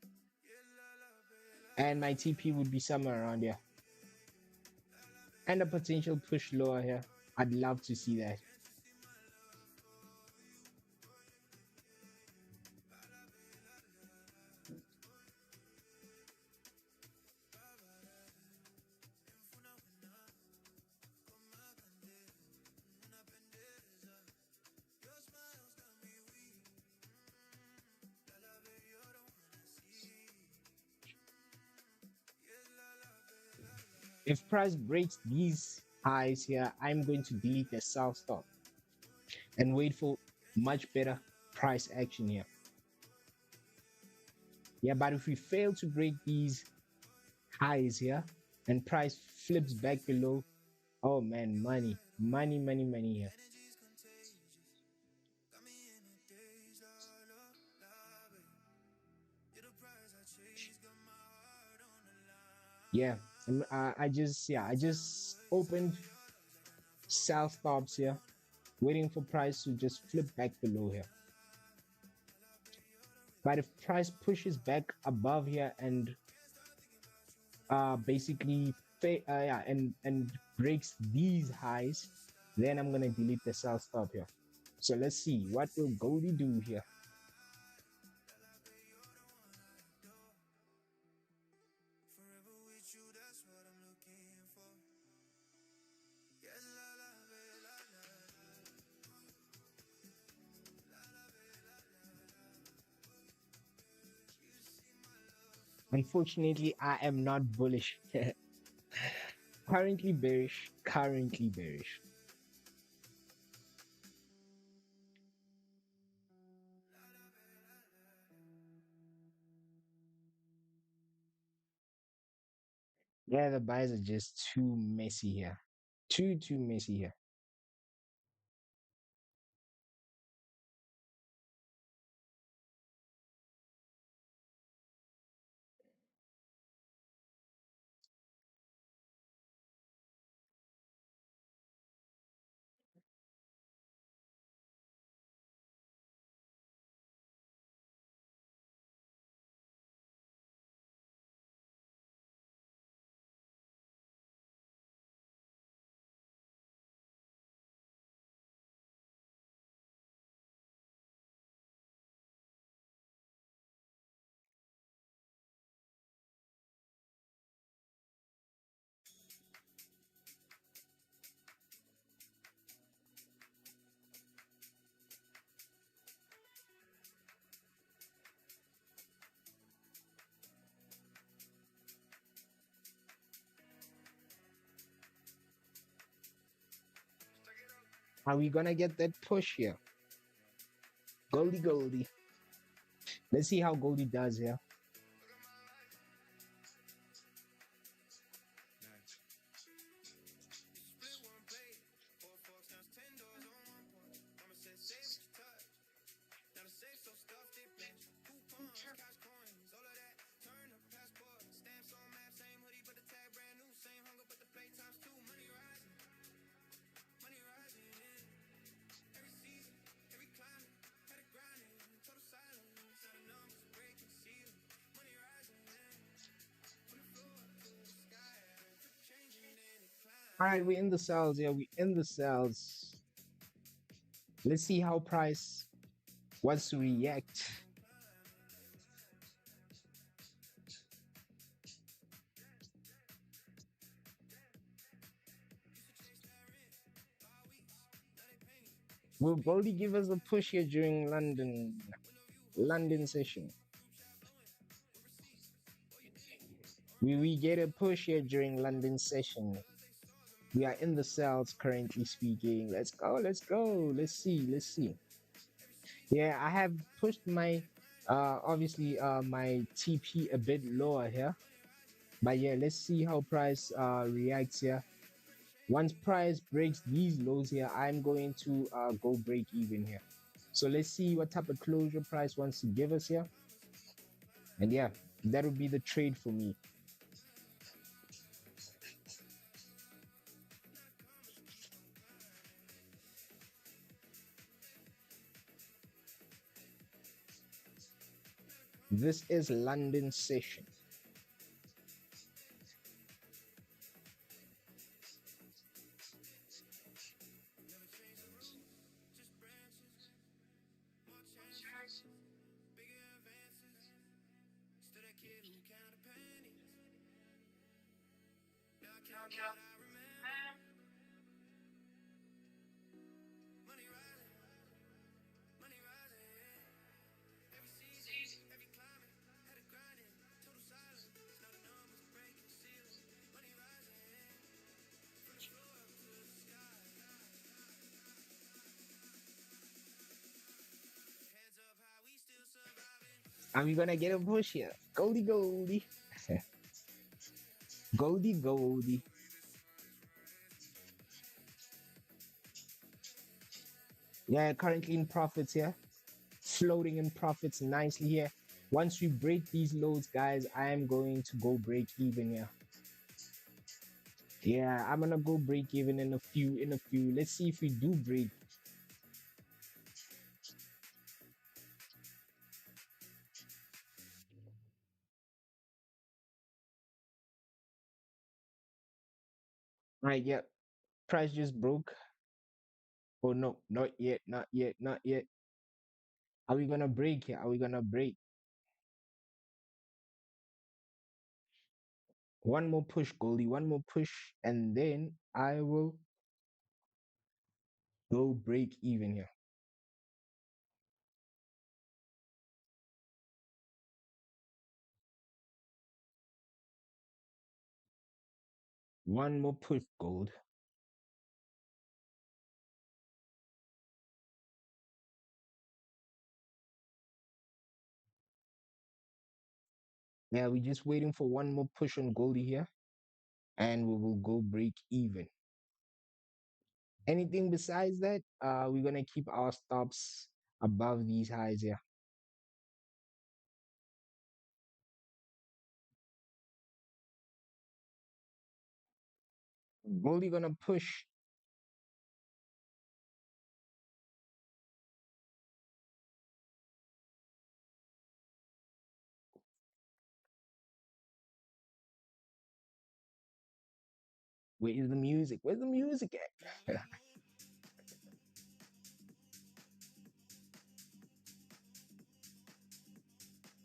and my TP would be somewhere around here, and a potential push lower here. I'd love to see that. If price breaks these highs here, I'm going to delete the sell stop and wait for much better price action here. Yeah, but if we fail to break these highs here and price flips back below, oh man, money, money, money, money here. Yeah, I just opened sell stops here, waiting for price to just flip back below here. But if price pushes back above here and basically yeah, and breaks these highs, then I'm gonna delete the sell stop here. So let's see what will Goldie do here. Unfortunately, I am not bullish. Currently bearish. Currently bearish. Yeah, the buys are just too messy here. Too messy here. Are we gonna get that push here? Goldie, Goldie. Let's see how Goldie does here. All right, we're in the cells here. We in the cells. Let's see how price wants to react. Will Goldie give us a push here during London session? Will we get a push here during London session? We are in the cells currently speaking. Let's go, let's go. Let's see. Yeah, I have pushed my obviously my TP a bit lower here. But yeah, let's see how price reacts here. Once price breaks these lows here, I'm going to go break even here. So let's see what type of closure price wants to give us here. And yeah, that would be the trade for me. This is London session. Are we gonna get a push here? Goldie, Goldie. Goldie, Goldie. Yeah, currently in profits here. Floating in profits nicely here. Once we break these lows, guys, I am going to go break even here. Yeah, I'm gonna go break even in a few. Let's see if we do break. Right, yeah. Price just broke. Oh no, not yet, not yet, not yet. Are we gonna break here? Are we gonna break? One more push, Goldie. One more push, and then I will go break even here. One more push, gold. Yeah, we're just waiting for one more push on Goldie here, and we will go break even. Anything besides that, we're gonna keep our stops above these highs here. Goldie gonna push. Where is the music? Where's the music at?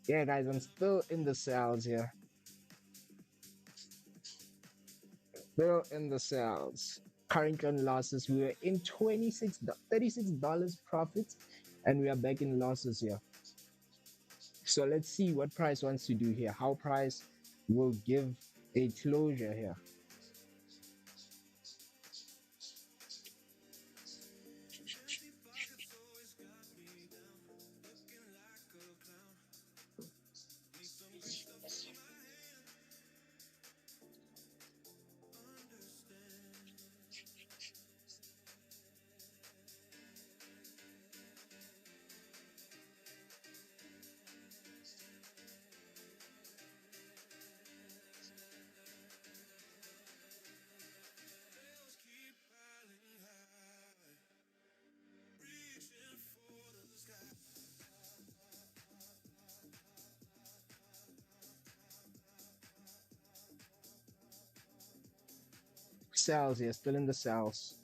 Yeah, guys, I'm still in the cells here. Still in the cells. Current on losses. We were in $36 profits, and we are back in losses here. So let's see what price wants to do here. How price will give a closure here. Cells here, still in the cells.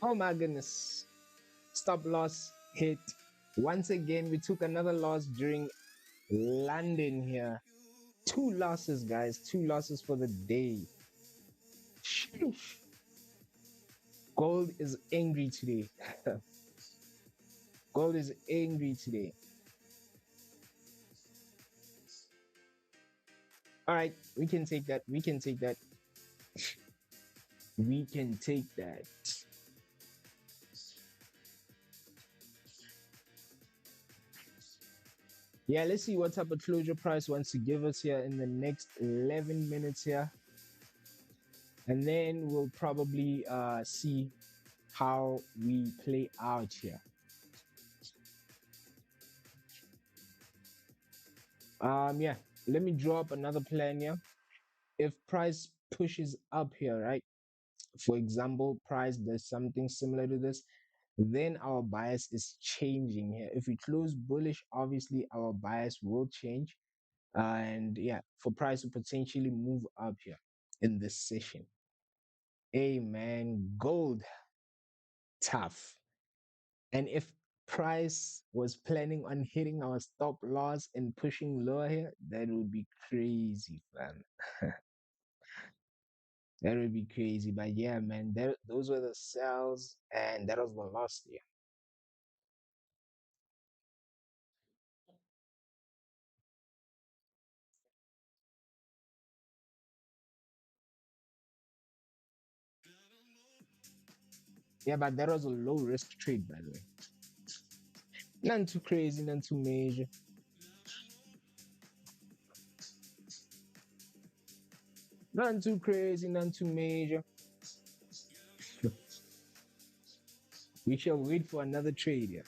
Oh my goodness. Stop loss hit. Once again, we took another loss during London here. Two losses, guys. Two losses for the day. Sheesh. Gold is angry today. Gold is angry today. All right, we can take that. We can take that. We can take that. Yeah, let's see what type of closure price wants to give us here in the next 11 minutes here. And then we'll probably see how we play out here. Yeah, let me draw up another plan here. If price pushes up here, right? For example, price does something similar to this, then our bias is changing here. If we close bullish, obviously our bias will change. And yeah, for price to potentially move up here in this session. Hey man, gold, tough. And if price was planning on hitting our stop loss and pushing lower here, that would be crazy, fam. That would be crazy. But yeah, man, those were the sells, and that was the loss here. Yeah, but that was a low risk trade, by the way. None too crazy, none too major. None too crazy, none too major. We shall wait for another trade here.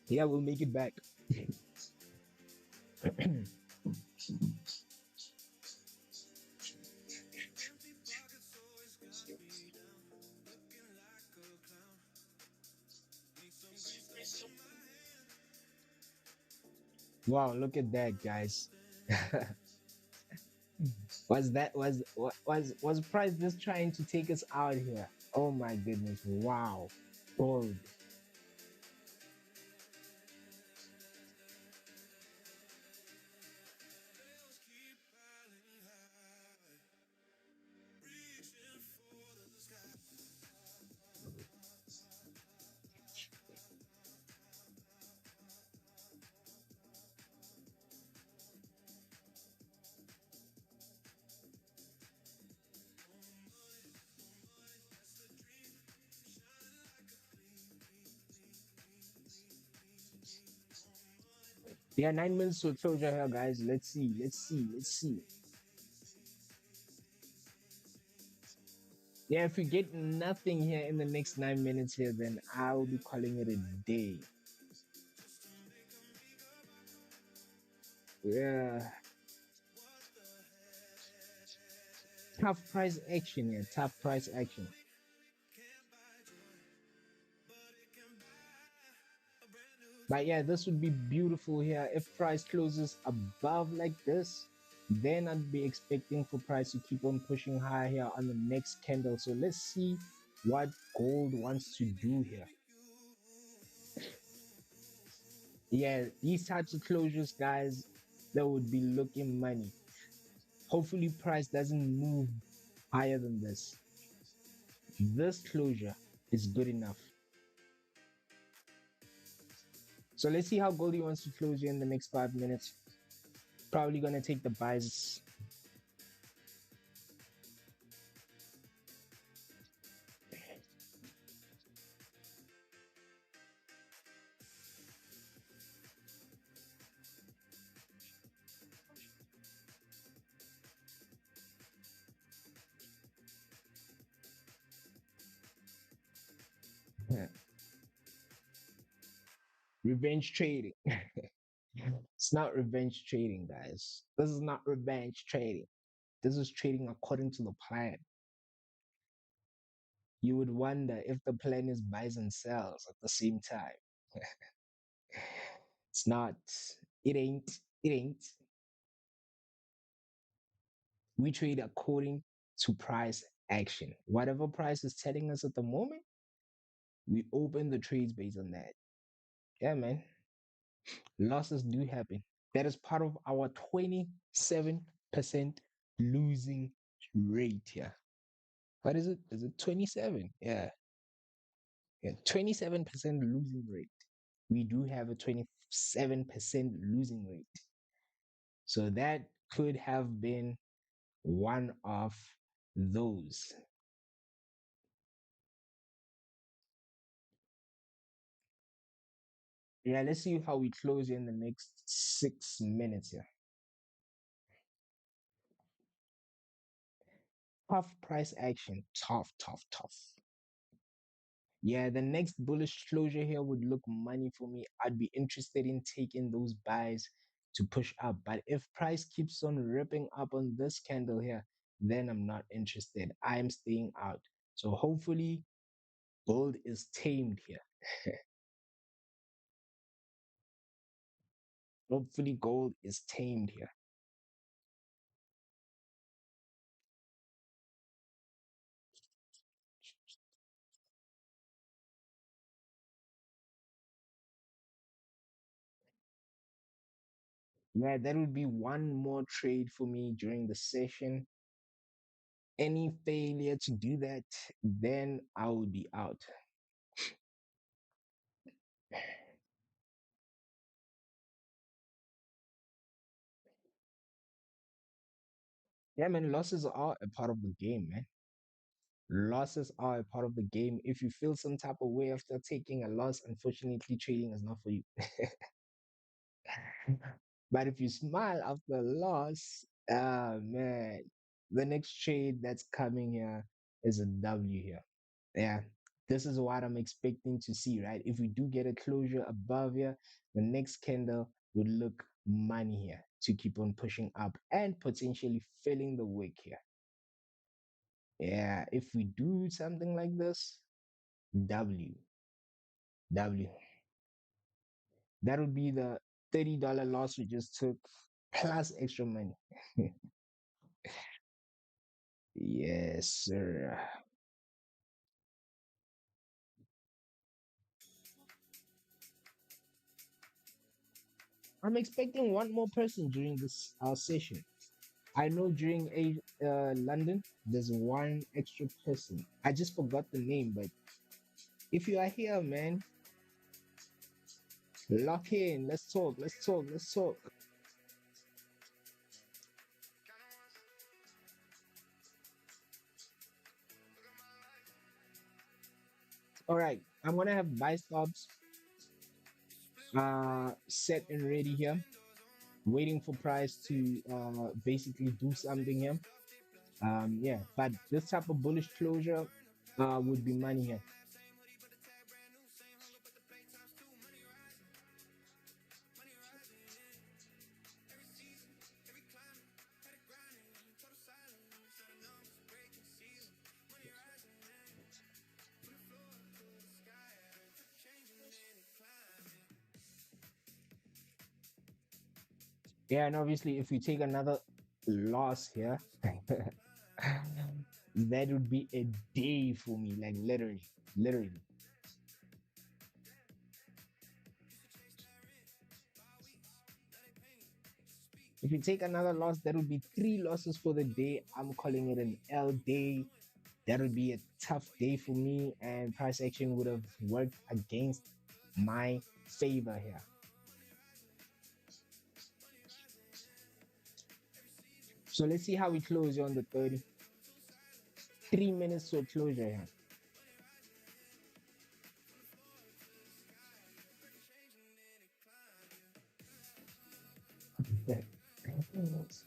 Yeah, we'll make it back. Wow, look at that, guys. Was Price just trying to take us out here? Oh my goodness! Wow, gold. Yeah, 9 minutes to closure here, guys. Let's see. Let's see. Let's see. Yeah, if we get nothing here in the next 9 minutes here, then I will be calling it a day. Yeah, tough price action here. Tough price action. But yeah, this would be beautiful here. If price closes above like this, then I'd be expecting for price to keep on pushing higher here on the next candle. So let's see what gold wants to do here. Yeah, these types of closures, guys, that would be looking money. Hopefully price doesn't move higher than this. This closure is good enough. So let's see how Goldie wants to close here in the next 5 minutes. Probably gonna take the buys. Revenge trading. It's not revenge trading, guys. This is not revenge trading. This is trading according to the plan. You would wonder if the plan is buys and sells at the same time. It's not. It ain't. It ain't. We trade according to price action. Whatever price is telling us at the moment, we open the trades based on that. Yeah, man. Losses do happen. That is part of our 27% losing rate here. What is it? Is it 27? Yeah. Yeah. 27% losing rate. We do have a 27% losing rate. So that could have been one of those. Yeah, let's see how we close in the next 6 minutes here. Tough price action. Tough, tough, tough. Yeah, the next bullish closure here would look money for me. I'd be interested in taking those buys to push up. But if price keeps on ripping up on this candle here, then I'm not interested. I'm staying out. So hopefully gold is tamed here. Hopefully gold is tamed here. Yeah, that would be one more trade for me during the session. Any failure to do that, then I will be out. Yeah, man, losses are a part of the game, man. Losses are a part of the game. If you feel some type of way after taking a loss, unfortunately, trading is not for you. But if you smile after a loss, ah, man, the next trade that's coming here is a W here. Yeah, this is what I'm expecting to see, right? If we do get a closure above here, the next candle would look money here to keep on pushing up and potentially filling the wick here. Yeah, if we do something like this, W, W. That would be the $30 loss we just took plus extra money. Yes, sir. I'm expecting one more person during this session. I know during London, there's one extra person. I just forgot the name, but if you are here, man, lock in. Let's talk. Let's talk. Let's talk. All right, I'm gonna have buy stops set and ready here, waiting for price to basically do something here. Yeah, but this type of bullish closure would be money here. Yeah, and obviously, if we take another loss here, that would be a day for me, like literally, literally. If you take another loss, that would be three losses for the day. I'm calling it an L day. That would be a tough day for me, and price action would have worked against my favor here. So let's see how we close on the 30. 3 minutes to a closure here.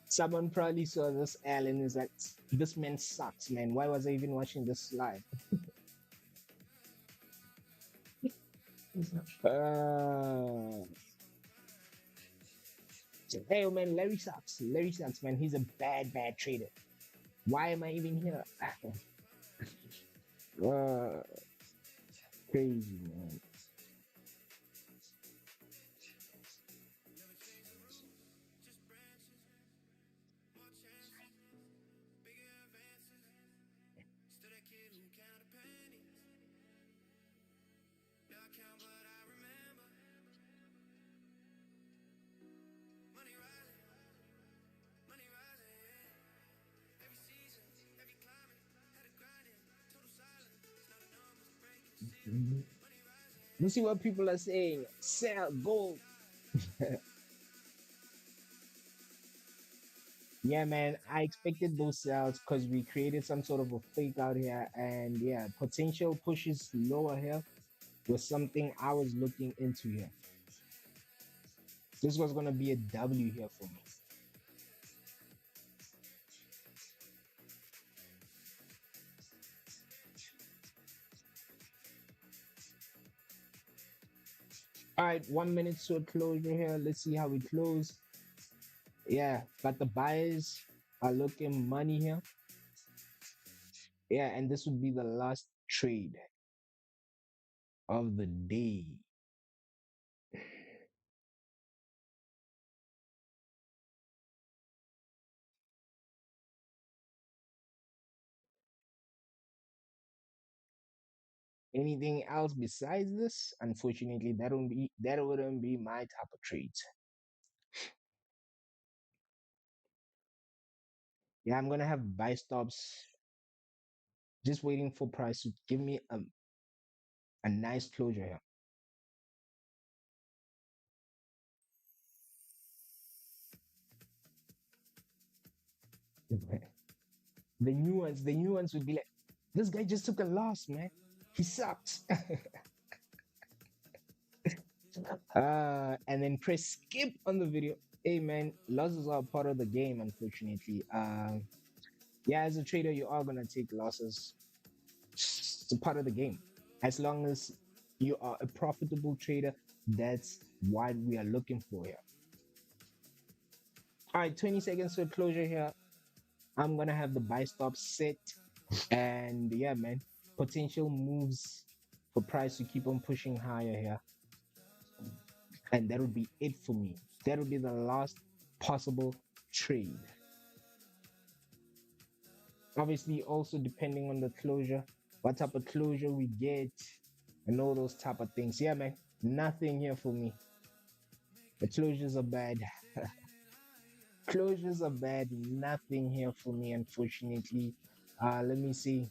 Someone probably saw this L and is like, this man sucks, man. Why was I even watching this live? Uh, hey, man, Larry sucks. Larry sucks, man. He's a bad, bad trader. Why am I even here? uh, Crazy, man. Mhm. You see what people are saying? Sell gold. Yeah, man. I expected those sales because we created some sort of a fake out here, and yeah, potential pushes lower here was something I was looking into here. This was gonna be a W here for me. All right, 1 minute to a closure here. Let's see how we close. Yeah, but the buyers are looking money here. Yeah, and this would be the last trade of the day. Anything else besides this? Unfortunately, that wouldn't be my type of trades. Yeah, I'm gonna have buy stops, just waiting for price to give me a nice closure here. The new ones would be like, this guy just took a loss, man. He sucks. And then press skip on the video. Hey man, losses are part of the game, unfortunately. Yeah, as a trader, you are gonna take losses. It's a part of the game. As long as you are a profitable trader, that's what we are looking for here. All right, 20 seconds to closure here. I'm gonna have the buy stop set, and yeah, man, potential moves for price to keep on pushing higher here, and that would be it for me. That would be the last possible trade. Obviously, also depending on the closure, what type of closure we get, and all those type of things. Yeah, man, nothing here for me. The closures are bad. Closures are bad. Nothing here for me, unfortunately. Let me see.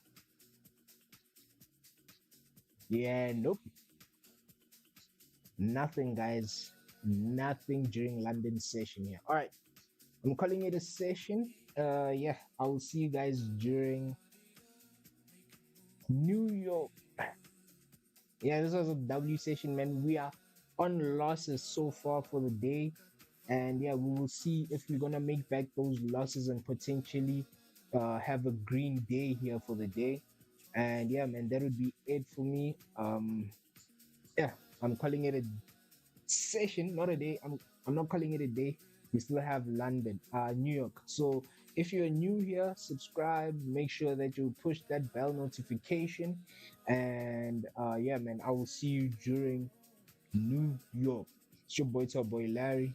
Yeah, nope. Nothing, guys. Nothing during London session here. All right. I'm calling it a session. Yeah, I will see you guys during New York. Yeah, this was a W session, man. We are on losses so far for the day. And yeah, we will see if we're gonna make back those losses and potentially have a green day here for the day. And yeah, man, that would be it for me. Yeah, I'm calling it a session, not a day. I'm not calling it a day. We still have London, New York. So if you're new here, subscribe. Make sure that you push that bell notification. And yeah, man, I will see you during New York. It's your boy Topboylarry.